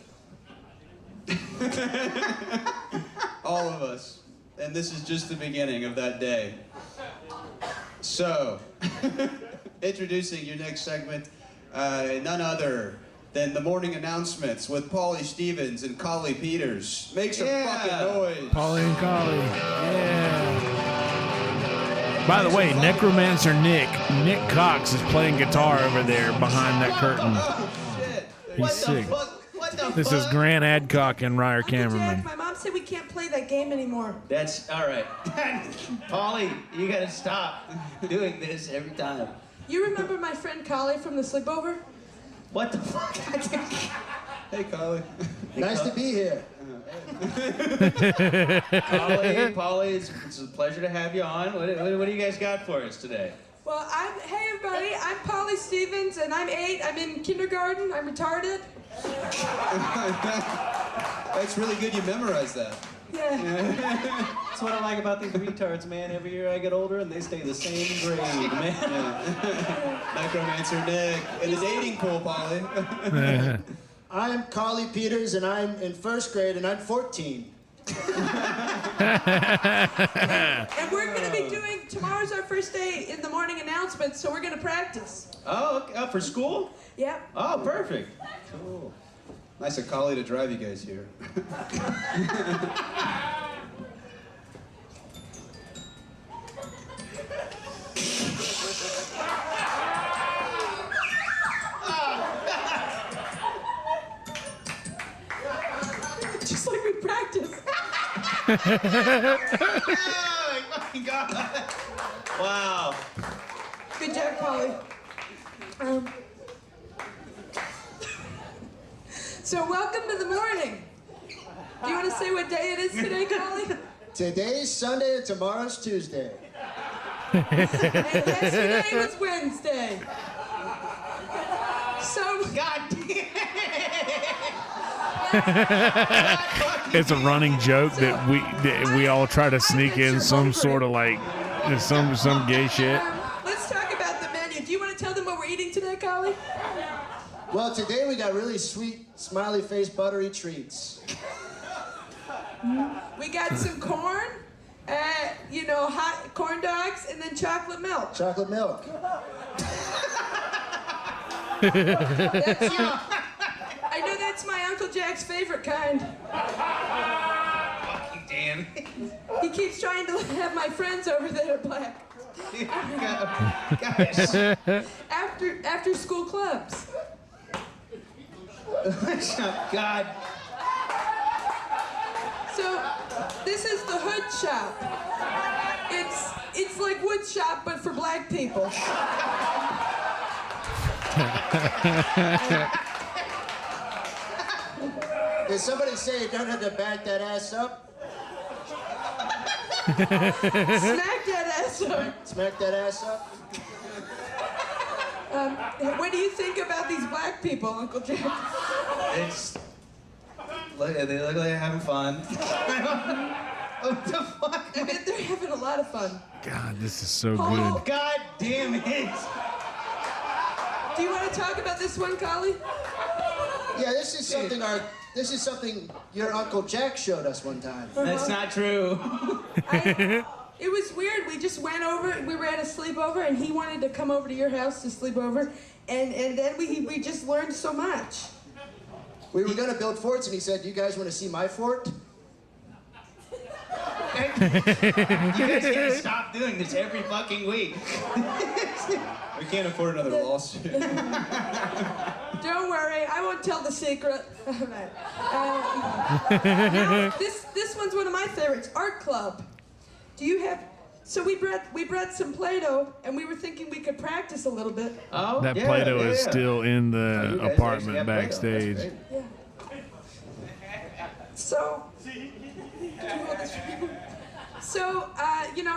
All of us. And this is just the beginning of that day. So, introducing your next segment, none other than the morning announcements with Paulie Stevens and Collie Peters. Make some fucking noise. Paulie and Collie. Yeah. By the way, Necromancer Nick Cox is playing guitar over there behind that curtain. Oh, shit. He's sick. This is Grant Adcock and Ryer Cameraman. My mom said we can't play that game anymore. That's all right. Polly, you gotta stop doing this every time. You remember my friend Collie from the sleepover? What the fuck? Hey, Collie. Nice to be here. Polly, it's a pleasure to have you on. What do you guys got for us today? Well, hey everybody, I'm Polly Stevens and I'm 8. I'm in kindergarten. I'm retarded. That's really good you memorized that. Yeah. That's what I like about these retards, man. Every year I get older and they stay the same grade, man. Necromancer Nick. In the dating pool, Polly. I'm Carly Peters and I'm in first grade and I'm 14. And we're going to be doing, tomorrow's our first day in the morning announcements, so we're going to practice. Oh, okay. For school? Yeah. Oh, perfect. Cool. Nice of Collie to drive you guys here. Just like we practice. Oh my fucking God. Wow. Good job, Polly. So welcome to the morning. Do you want to say what day it is today, Collie? Today's Sunday and tomorrow's Tuesday. And yesterday was Wednesday. So God It's a running joke that we all try to sneak in some sort of like some gay shit. Let's talk about the menu. Do you want to tell them what we're eating today, Collie? Well, today we got really sweet, smiley face, buttery treats. We got some corn, hot corn dogs, and then chocolate milk. Chocolate milk. I know that's my Uncle Jack's favorite kind. Fucking damn. He keeps trying to have my friends over that are black. Guys. After school clubs. God. So this is the Hood Shop. It's like wood shop, but for black people. Did somebody say you don't have to back that ass up? Smack that ass up. Smack that ass up. What do you think about these black people, Uncle Jack? They look like they're having fun. What the fuck? I bet they're having a lot of fun. God, this is so Oh, good. God damn it. Do you want to talk about this one, Collie? Yeah, this is something your Uncle Jack showed us one time. That's not true. It was weird. We just went over. We were at a sleepover, and he wanted to come over to your house to sleep over, and then we just learned so much. We were gonna build forts, and he said, "You guys want to see my fort?" You guys gotta stop doing this every fucking week. We can't afford another lawsuit. Don't worry, I won't tell the secret. This one's one of my favorites. Art club. Do you have? So we brought some Play-Doh, and we were thinking we could practice a little bit. Oh, That Play-Doh is still in the apartment backstage. Yeah. So,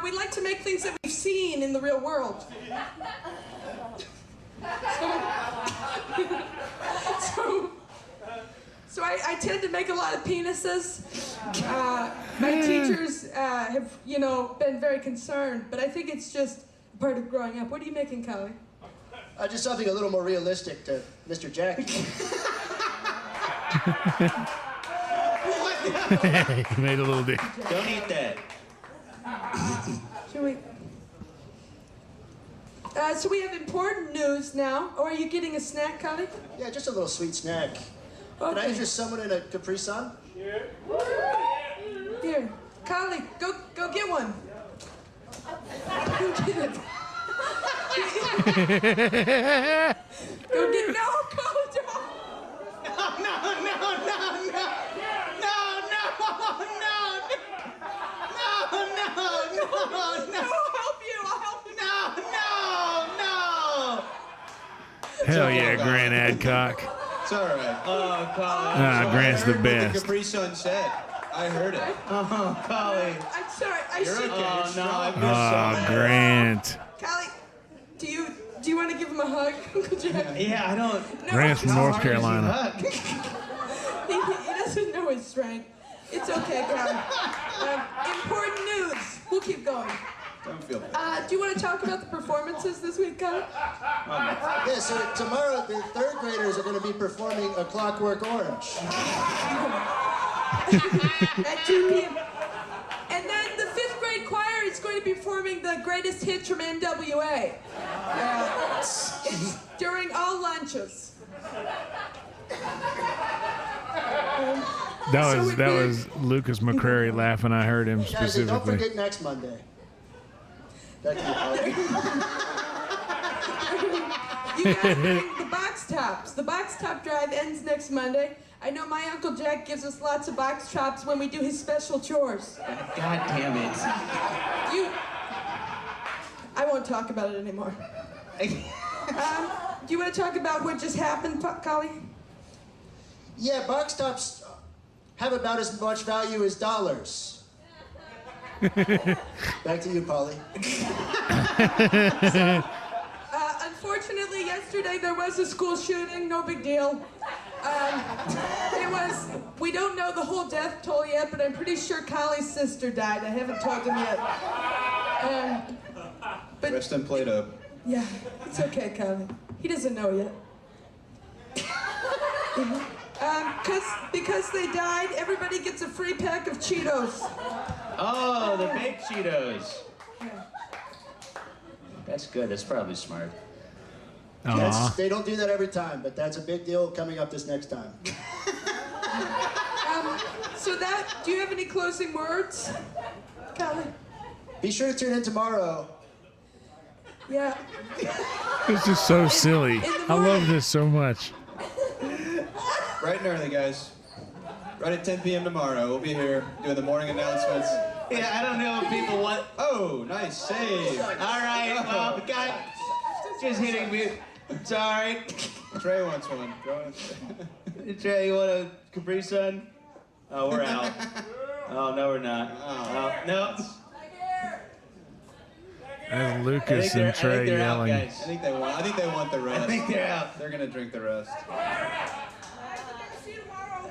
we'd like to make things that we've seen in the real world. So I tend to make a lot of penises. My teachers have, been very concerned, but I think it's just part of growing up. What are you making, Collie? Just something a little more realistic to Mr. Jack. He made a little dick. Don't eat that. Should we? So we have important news now. Or are you getting a snack, Collie? Yeah, just a little sweet snack. Okay. Can I interest someone in a Capri Sun? Here, Collie, go get one. Go get it. Go get no, go don't. No. Hell yeah, Grant Adcock. It's all right. Oh, Collie. Grant's the I heard what best. the Capri Sun said. I heard it. Oh, Collie. I'm sorry. You're okay. Oh, It's no, strong. I missed Oh, Grant. Callie, do you want to give him a hug, Uncle Jack? Yeah, I don't. No. Grant's from North Carolina. He doesn't know his strength. It's okay, Callie. Important news. We'll keep going. Don't feel bad. Do you want to talk about the performances this week, Callie? Yeah, so tomorrow the third graders are going to be performing A Clockwork Orange. At 2 p.m. And then the 5th grade choir is going to be performing the greatest hits from NWA. It's during all lunches. That was Lucas McCrary laughing. I heard him Guys, and don't specifically. forget next Monday. Back to you, Paul. You guys bring the box tops. The box top drive ends next Monday. I know my Uncle Jack gives us lots of box tops when we do his special chores. God damn it. I won't talk about it anymore. Do you want to talk about what just happened, Collie? Yeah, box tops have about as much value as dollars. Back to you, Polly. Unfortunately, yesterday there was a school shooting. No big deal. We don't know the whole death toll yet, but I'm pretty sure Collie's sister died. I haven't told him yet. But Rest in Play-Doh. yeah, it's okay, Collie. He doesn't know yet. Because they died, everybody gets a free pack of Cheetos. Oh, the baked Cheetos. That's good. That's probably smart. They don't do that every time, but that's a big deal coming up this next time. Do you have any closing words, Collie? Be sure to tune in tomorrow. Yeah. This is so silly. I love this so much. Bright and early, guys. Right at 10 p.m. tomorrow. We'll be here doing the morning announcements. Yeah, I don't know if people want. Oh, nice save. All right, well, God, just hitting me. Sorry. Trey wants one. Trey, you want a Capri Sun? Oh, we're out. Oh, no, we're not. Oh, no. That's Lucas and Trey yelling. Out, guys. I think they want the rest. I think they're out. They're gonna drink the rest.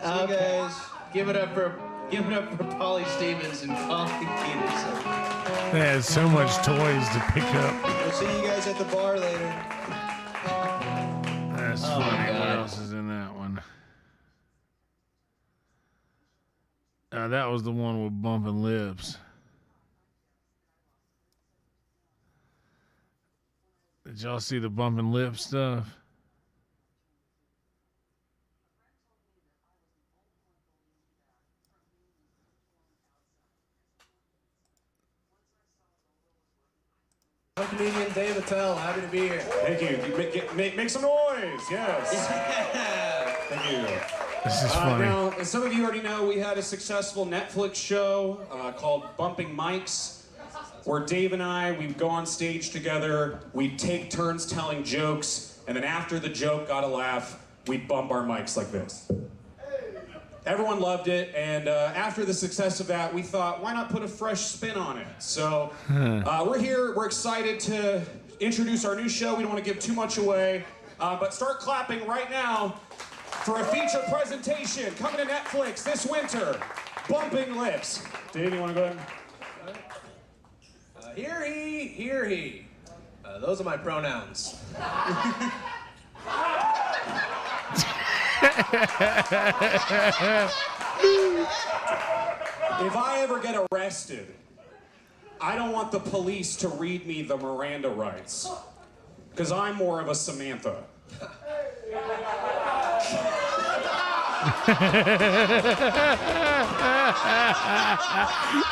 Okay. Give it up for Pauly Stevens and Colin Peterson. They had so much toys to pick up. We'll see you guys at the bar later. That's funny. What else is in that one? That was the one with bumping lips. Did y'all see the bumping lip stuff? Comedian Dave Attell, happy to be here. Thank you. Make some noise. Yes. Thank you. This is funny. Now, as some of you already know, we had a successful Netflix show called Bumping Mics, where Dave and I, we'd go on stage together, we'd take turns telling jokes, and then after the joke got a laugh, we'd bump our mics like this. Everyone loved it, and after the success of that, we thought, why not put a fresh spin on it? So we're here, we're excited to introduce our new show. We don't want to give too much away, but start clapping right now for a feature presentation coming to Netflix this winter, Bumping Lips. Dave, you want to go ahead? Hear he, hear he. Those are my pronouns. If I ever get arrested, I don't want the police to read me the Miranda rights, because I'm more of a Samantha.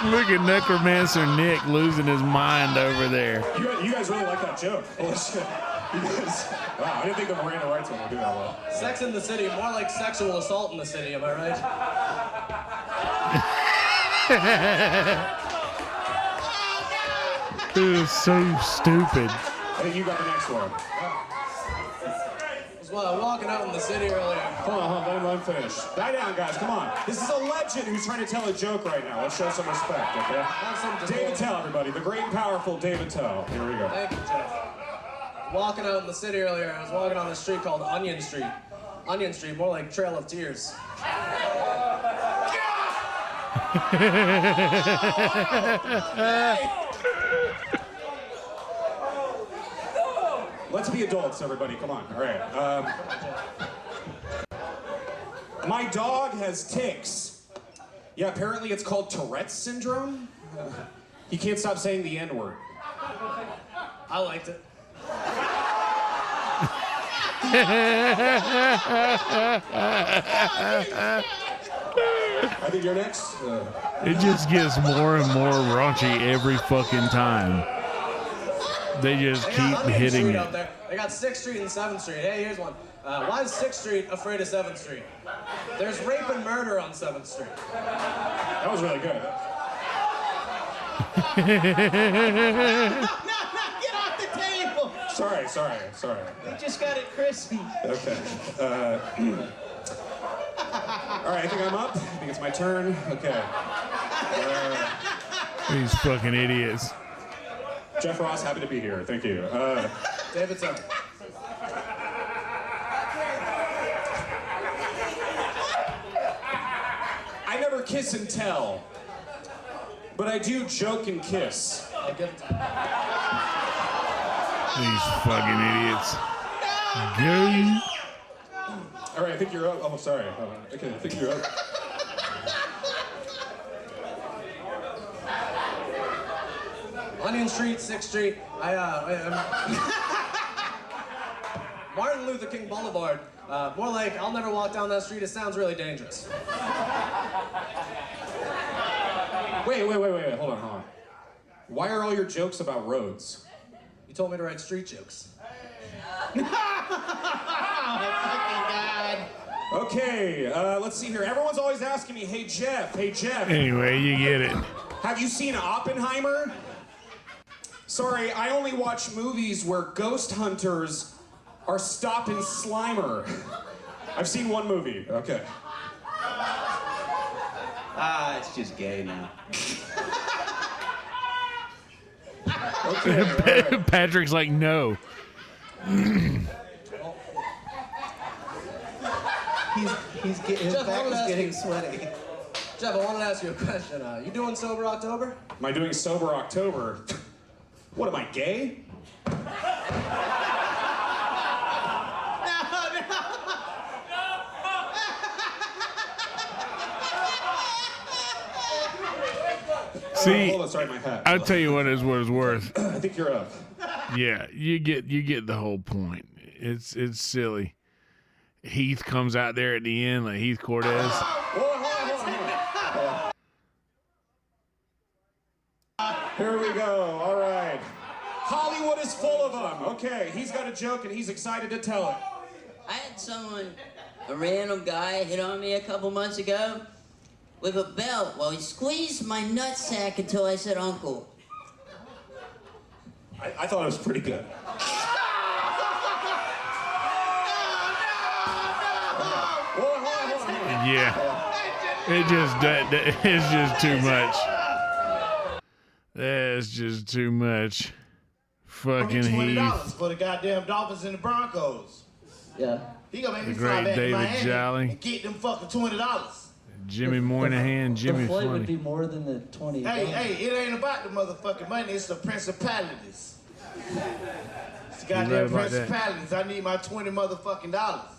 Look at Necromancer Nick losing his mind over there. You guys really like that joke. Holy shit. You guys, wow, I didn't think the Miranda rights one would do that well. Sex in the City, more like sexual assault in the city, am I right? It is so stupid. I think you got the next one. I was walking out in the city earlier. Hold on, let him finish. Die down, guys, come on. This is a legend who's trying to tell a joke right now. Let's show some respect, okay? David Tell, everybody. The great and powerful David Tell. Here we go. Thank you, Jeff. Walking out in the city earlier, I was walking on a street called Onion Street. Onion Street, more like Trail of Tears. Let's be adults, everybody. Come on. All right. My dog has tics. Yeah, apparently it's called Tourette's syndrome. He can't stop saying the N-word. I liked it. I think you're next. It just gets more and more raunchy every fucking time. They just keep hitting it. They got 6th Street and 7th Street. Hey, here's one. Why is 6th Street afraid of 7th Street? There's rape and murder on 7th Street. That was really good. Get off the table! Sorry. We just got it crispy. Okay. All right, I think I'm up. I think it's my turn. Okay. These fucking idiots. Jeff Ross, happy to be here. Thank you. David's up. I never kiss and tell, but I do joke and kiss. I'll give it to These fucking idiots. Go. All right, I think you're up. Oh, sorry. Okay, I think you're up. Onion Street, 6th Street. Martin Luther King Boulevard. More like, I'll never walk down that street. It sounds really dangerous. Wait. Hold on. Why are all your jokes about roads? You told me to write street jokes. Okay, let's see here. Everyone's always asking me, hey Jeff. Anyway, you get it. Have you seen Oppenheimer? Sorry, I only watch movies where ghost hunters are stopping Slimer. I've seen one movie. Okay. It's just gay now. Okay. Patrick's like, no. His Jeff, back I wanted to is ask getting you- sweaty. Jeff, I wanted to ask you a question. You doing Sober October? Am I doing Sober October? What, am I gay? See, hold on, sorry, my hat. I'll tell you what it's worth. I think you're up. Yeah, you get the whole point. It's silly. Heath comes out there at the end like Heath Cortez. Here we go. All right. Hollywood is full of them. Okay, he's got a joke and he's excited to tell it. I had someone, a random guy, hit on me a couple months ago with a belt. Well, he squeezed my nutsack until I said uncle. I thought it was pretty good. Yeah, it's just too much. That's just too much. Fucking Heath. $20 for the goddamn Dolphins and the Broncos. Yeah. He gonna make The me fly great back to David Miami Jolly. and get them fucking $20. Jimmy Moynihan, Jimmy the flight would Funny. be more than the 20. Hey, it ain't about the motherfucking money. It's the principalities. It's the You right goddamn about that. principalities. I need my $20 motherfucking dollars.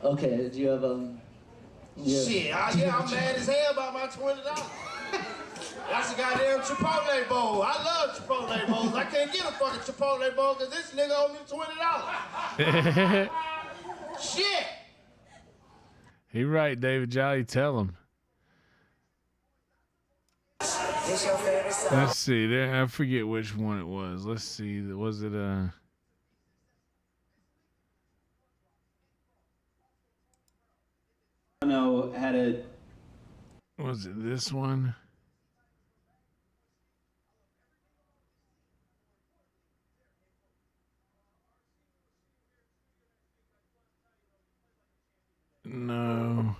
Okay, do you have Shit, I'm mad as hell about my $20. That's a goddamn Chipotle bowl. I love Chipotle bowls. I can't get a fucking Chipotle bowl because this nigga owe me $20. Shit. He right, David Jolly. Tell him. Let's see. There, I forget which one it was. Let's see. Was it No, had it. Was it this one? No.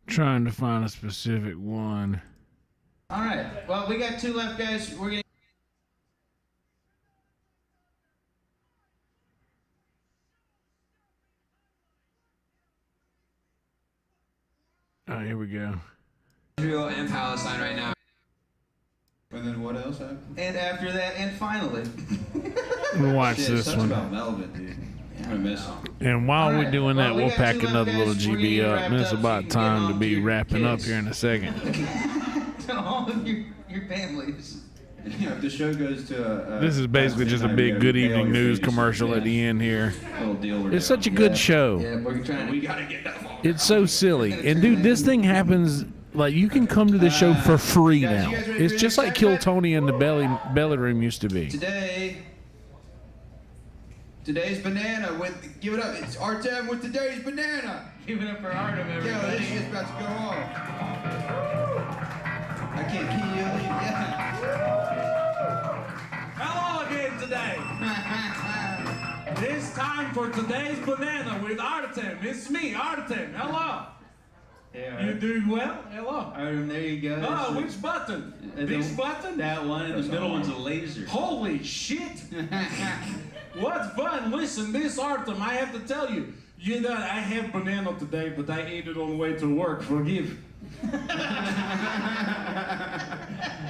Trying to find a specific one. All right. Well, we got two left, guys. We're gonna. Oh, here we go. Israel and Palestine right now. And then what else happened? And after that, and finally. Watch Shit, this such one. about Melvin, dude. I'm gonna miss him. And while we're doing that, we we'll got pack two left, another little guys. We're GB getting up. wrapped And it's up so you about can get time to home be to your wrapping up kids. here in a second. To all of your families. You know, if the show goes to This is basically just a big good evening news commercial at the end here. little deal we're It's doing. such a good show. Yeah, we're trying to. We gotta get that phone. It's so silly. And dude, this thing happens like you can come to the show for free guys, now. you guys ready It's for just your like next Kill segment? Tony and the belly room used to be. Today's banana with, give it up, it's Artem with today's banana. Give it up for Artem, everybody. Yo, this shit's about to go off. I can't keep you, yeah. Hello again today. It's time for today's banana with Artem. It's me, Artem. Hello. Yeah, You doing well? Hello. There you go. Oh, which button? This button? That one, and the middle one's a laser. Holy shit! What fun! Listen, this Artem, I have to tell you. You know, I have banana today, but I ate it on the way to work. Forgive.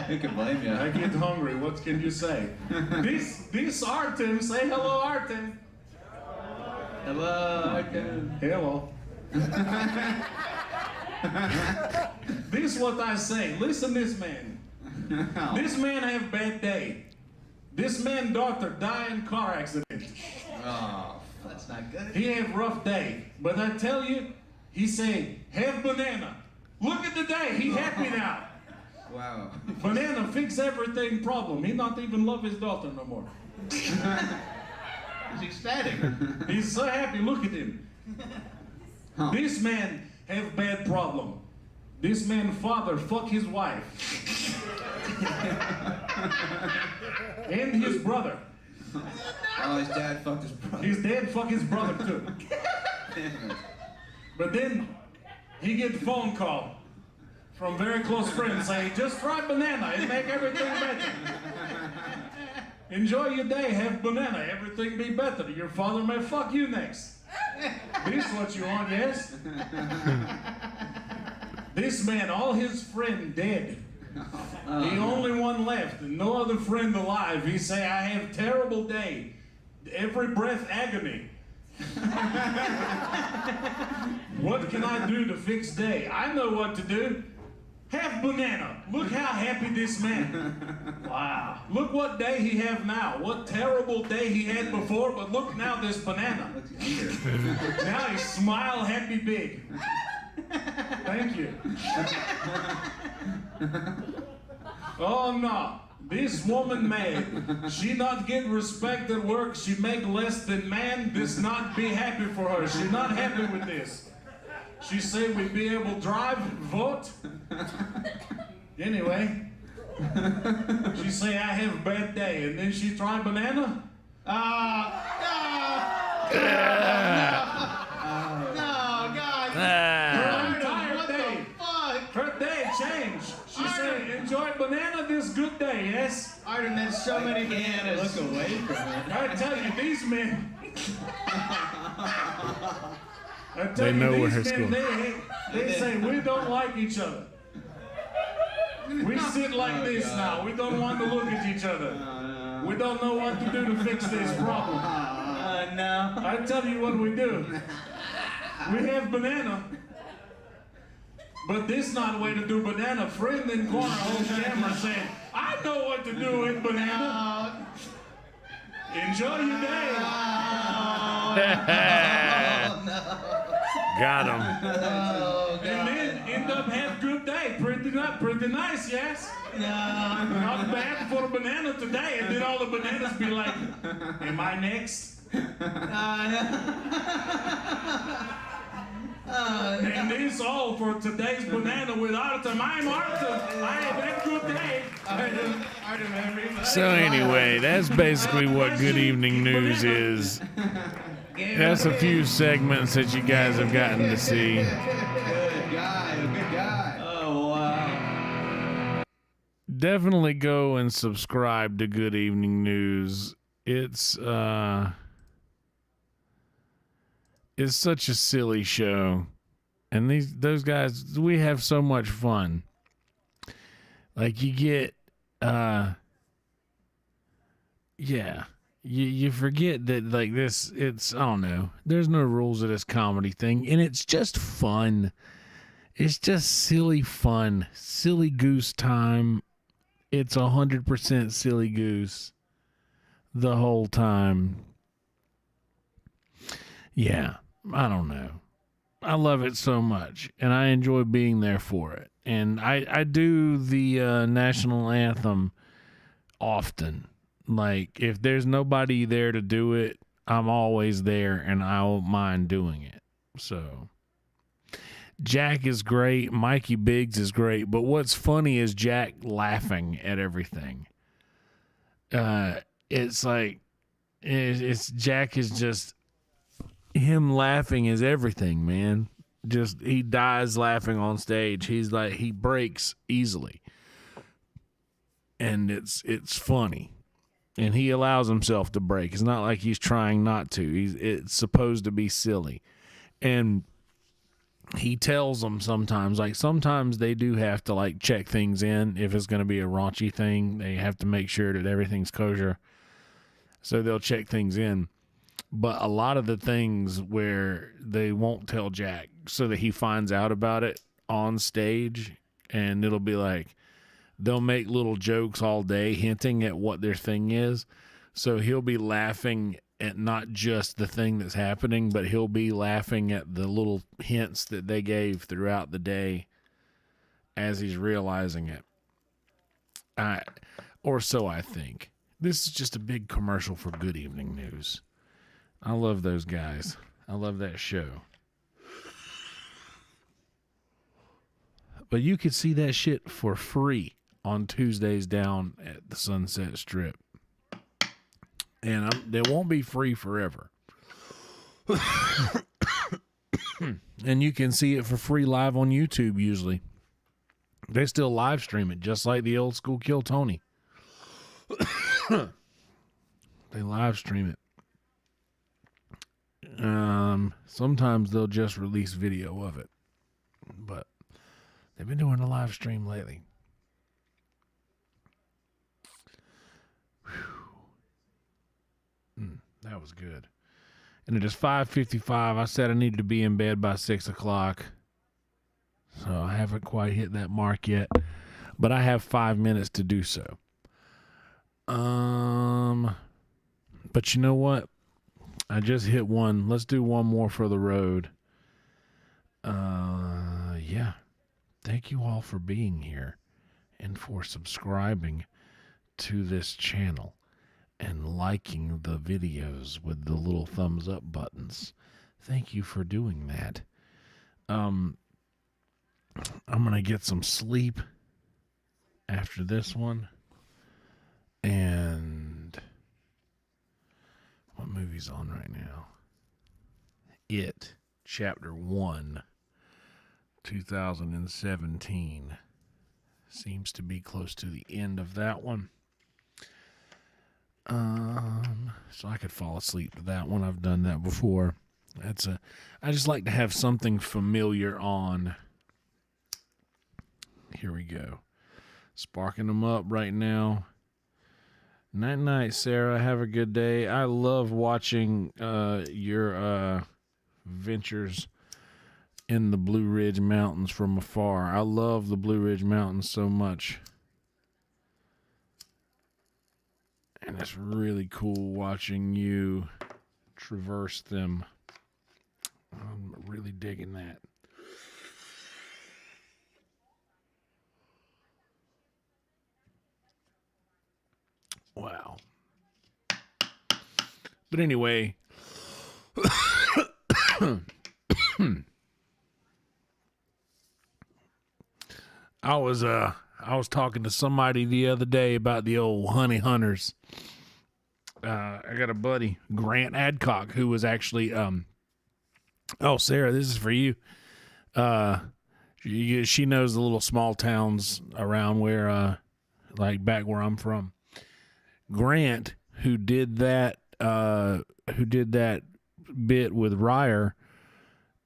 Who can blame you? I get hungry. What can you say? This Artem, say hello, Artem. Hello, Artem. Hello. This is what I say. Listen, this man. This man have bad day. This man daughter die in car accident. Oh, that's not good. He have rough day. But I tell you, he say, have banana. Look at the day. He happy now. Wow. Banana fix everything problem. He not even love his daughter no more. He's ecstatic. He's so happy. Look at him. This man have bad problem. This man's father fucked his wife. And his brother. Oh, his dad fucked his brother. His dad fucked his brother too. But then he get a phone call from very close friends saying, just try banana, it make everything better. Enjoy your day, have banana, everything be better. Your father may fuck you next. This what you want, yes? This man, all his friend dead. The only one left, and no other friend alive. He say, I have terrible day. Every breath agony. What can I do to fix day? I know what to do. Have banana. Look how happy this man. Wow. Look what day he have now. What terrible day he had before, but look now this banana. Now he smile happy big. Thank you. Oh no. This woman mad. She not get respect at work. She make less than man. This not be happy for her. She not happy with this. She say we be able to drive, vote. Anyway, she say I have a bad day, and then she try banana. No, God. Her entire day. Her day changed. She say enjoy banana this good day, yes? Arden, there's so many bananas. Look away from it. I tell you, these men. They know where it's going. They say we don't like each other. We sit like this now. We don't want to look at each other. We don't know what to do to fix this problem. No. I tell you what we do. We have banana. But this not the way to do banana. Friend in corner holds camera saying, I know what to do with banana. Enjoy your day. Got him. And then end up have good day. Pretty nice, yes? Not bad for a banana today. And then all the bananas be like, am I next? And this all for today's banana with Artem. I'm Artem. I have a good day. Artem, everybody. So anyway, that's basically what Good Evening News is. That's a few segments that you guys have gotten to see. Good guy. Oh, wow. Definitely go and subscribe to Good Evening News. It's such a silly show. And those guys, we have so much fun. Like you get You forget that like this, it's, I don't know, there's no rules of this comedy thing, and it's just fun. It's just silly fun, silly goose time. It's 100% silly goose the whole time. Yeah, I don't know. I love it so much, and I enjoy being there for it. And I do the national anthem often. Like, if there's nobody there to do it, I'm always there, and I won't mind doing it. So, Jack is great. Mikey Biggs is great. But what's funny is Jack laughing at everything. It's like, it's Jack is just, him laughing is everything, man. Just, he dies laughing on stage. He's like, he breaks easily. And it's funny. And he allows himself to break. It's not like he's trying not to. It's supposed to be silly. And he tells them sometimes, like sometimes they do have to like check things in. If it's going to be a raunchy thing, they have to make sure that everything's kosher. So they'll check things in. But a lot of the things where they won't tell Jack so that he finds out about it on stage, and it'll be like, they'll make little jokes all day hinting at what their thing is. So he'll be laughing at not just the thing that's happening, but he'll be laughing at the little hints that they gave throughout the day as he's realizing it. Or so I think. This is just a big commercial for Good Evening News. I love those guys. I love that show. But you could see that shit for free on Tuesdays down at the Sunset Strip. And they won't be free forever. And you can see it for free live on YouTube usually. They still live stream it, just like the old school Kill Tony. They live stream it. Sometimes they'll just release video of it. But they've been doing a live stream lately. That was good. And it is 5:55. I said I needed to be in bed by 6 o'clock. So I haven't quite hit that mark yet. But I have 5 minutes to do so. But you know what? I just hit one. Let's do one more for the road. Yeah. Thank you all for being here and for subscribing to this channel and liking the videos with the little thumbs up buttons. Thank you for doing that. I'm going to get some sleep after this one. And what movie's on right now? It, Chapter 1, 2017. Seems to be close to the end of that one. So I could fall asleep to that one. I've done that before. I just like to have something familiar on. Here we go. Sparking them up right now. Night, Sarah. Have a good day. I love watching your ventures in the Blue Ridge Mountains from afar. I love the Blue Ridge Mountains so much. And it's really cool watching you traverse them. I'm really digging that. Wow. But anyway, I was talking to somebody the other day about the old honey hunters. I got a buddy, Grant Adcock, who was actually oh, Sarah, this is for you. She knows the little small towns around where like back where I'm from. Grant, who did that bit with Ryer,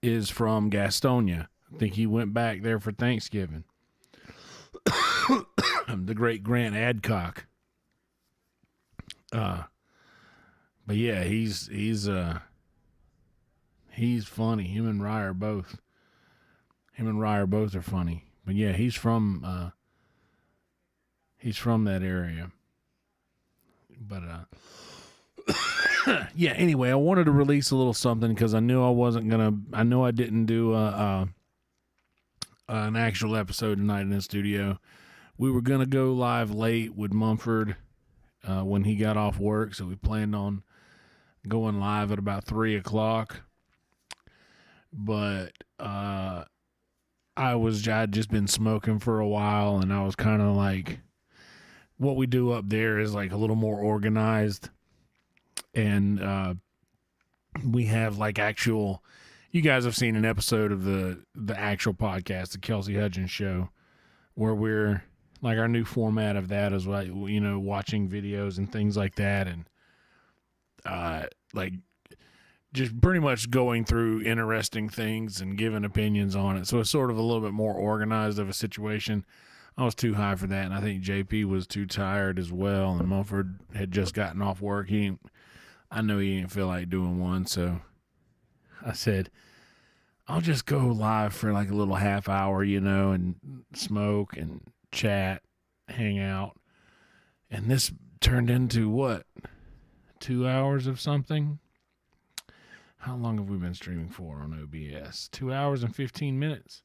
is from Gastonia. I think he went back there for Thanksgiving. The great Grant Adcock. But yeah, he's funny. Him and Ryer both are funny. But yeah, he's from that area. But yeah, anyway, I wanted to release a little something because I knew I didn't do an actual episode tonight in the studio. We were going to go live late with Mumford when he got off work, so we planned on going live at about 3 o'clock. But I'd just been smoking for a while, and I was kind of like, what we do up there is like a little more organized. And we have like actual, you guys have seen an episode of the actual podcast, the Kelsey Hudgens Show, where we're like, our new format of that is like, you know, watching videos and things like that. And like just pretty much going through interesting things and giving opinions on it. So it's sort of a little bit more organized of a situation. I was too high for that, and I think JP was too tired as well, and Mumford had just gotten off work. I know he didn't feel like doing one, so I said, I'll just go live for like a little half hour, you know, and smoke and chat, hang out. And this turned into what? 2 hours of something? How long have we been streaming for on OBS? 2 hours and 15 minutes.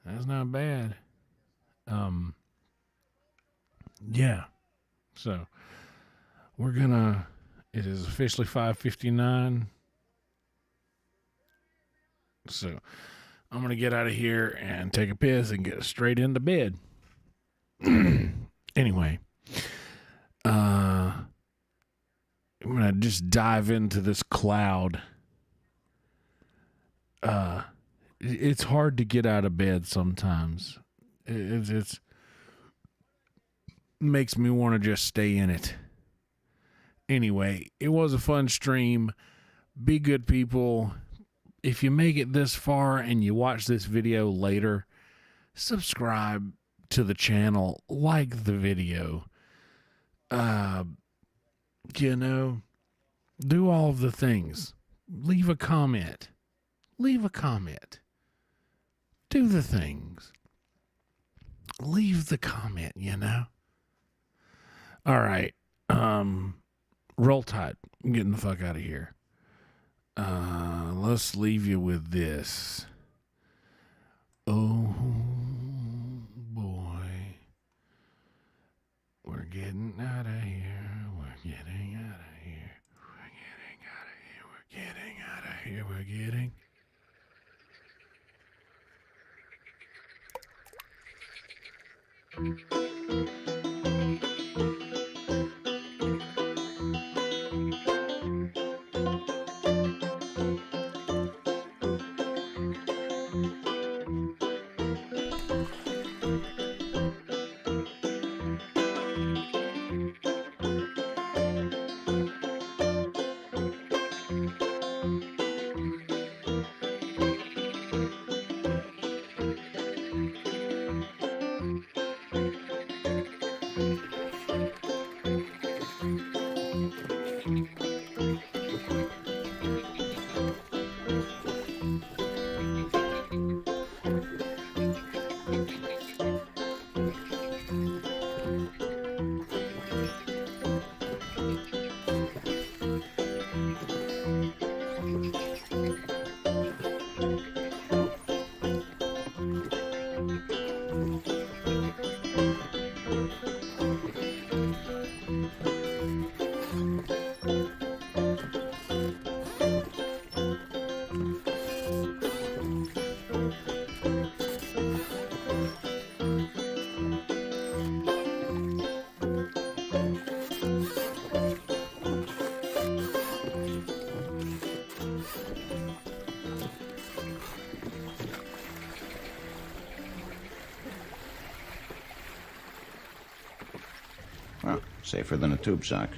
That's not bad. Yeah. So it is officially 5:59. So I'm going to get out of here and take a piss and get straight into bed. Anyway, I'm going to just dive into this cloud. It's hard to get out of bed sometimes. It's makes me want to just stay in it. Anyway, it was a fun stream. Be good people. If you make it this far and you watch this video later, subscribe to the channel, like the video. You know, do all of the things. Leave a comment. Leave a comment. Do the things. Leave the comment, you know. All right. Roll Tide. I'm getting the fuck out of here. Let's leave you with this. Oh boy. We're getting out of here. We're getting out of here. We're getting out of here. We're getting out of here. We're getting. Well, safer than a tube sock.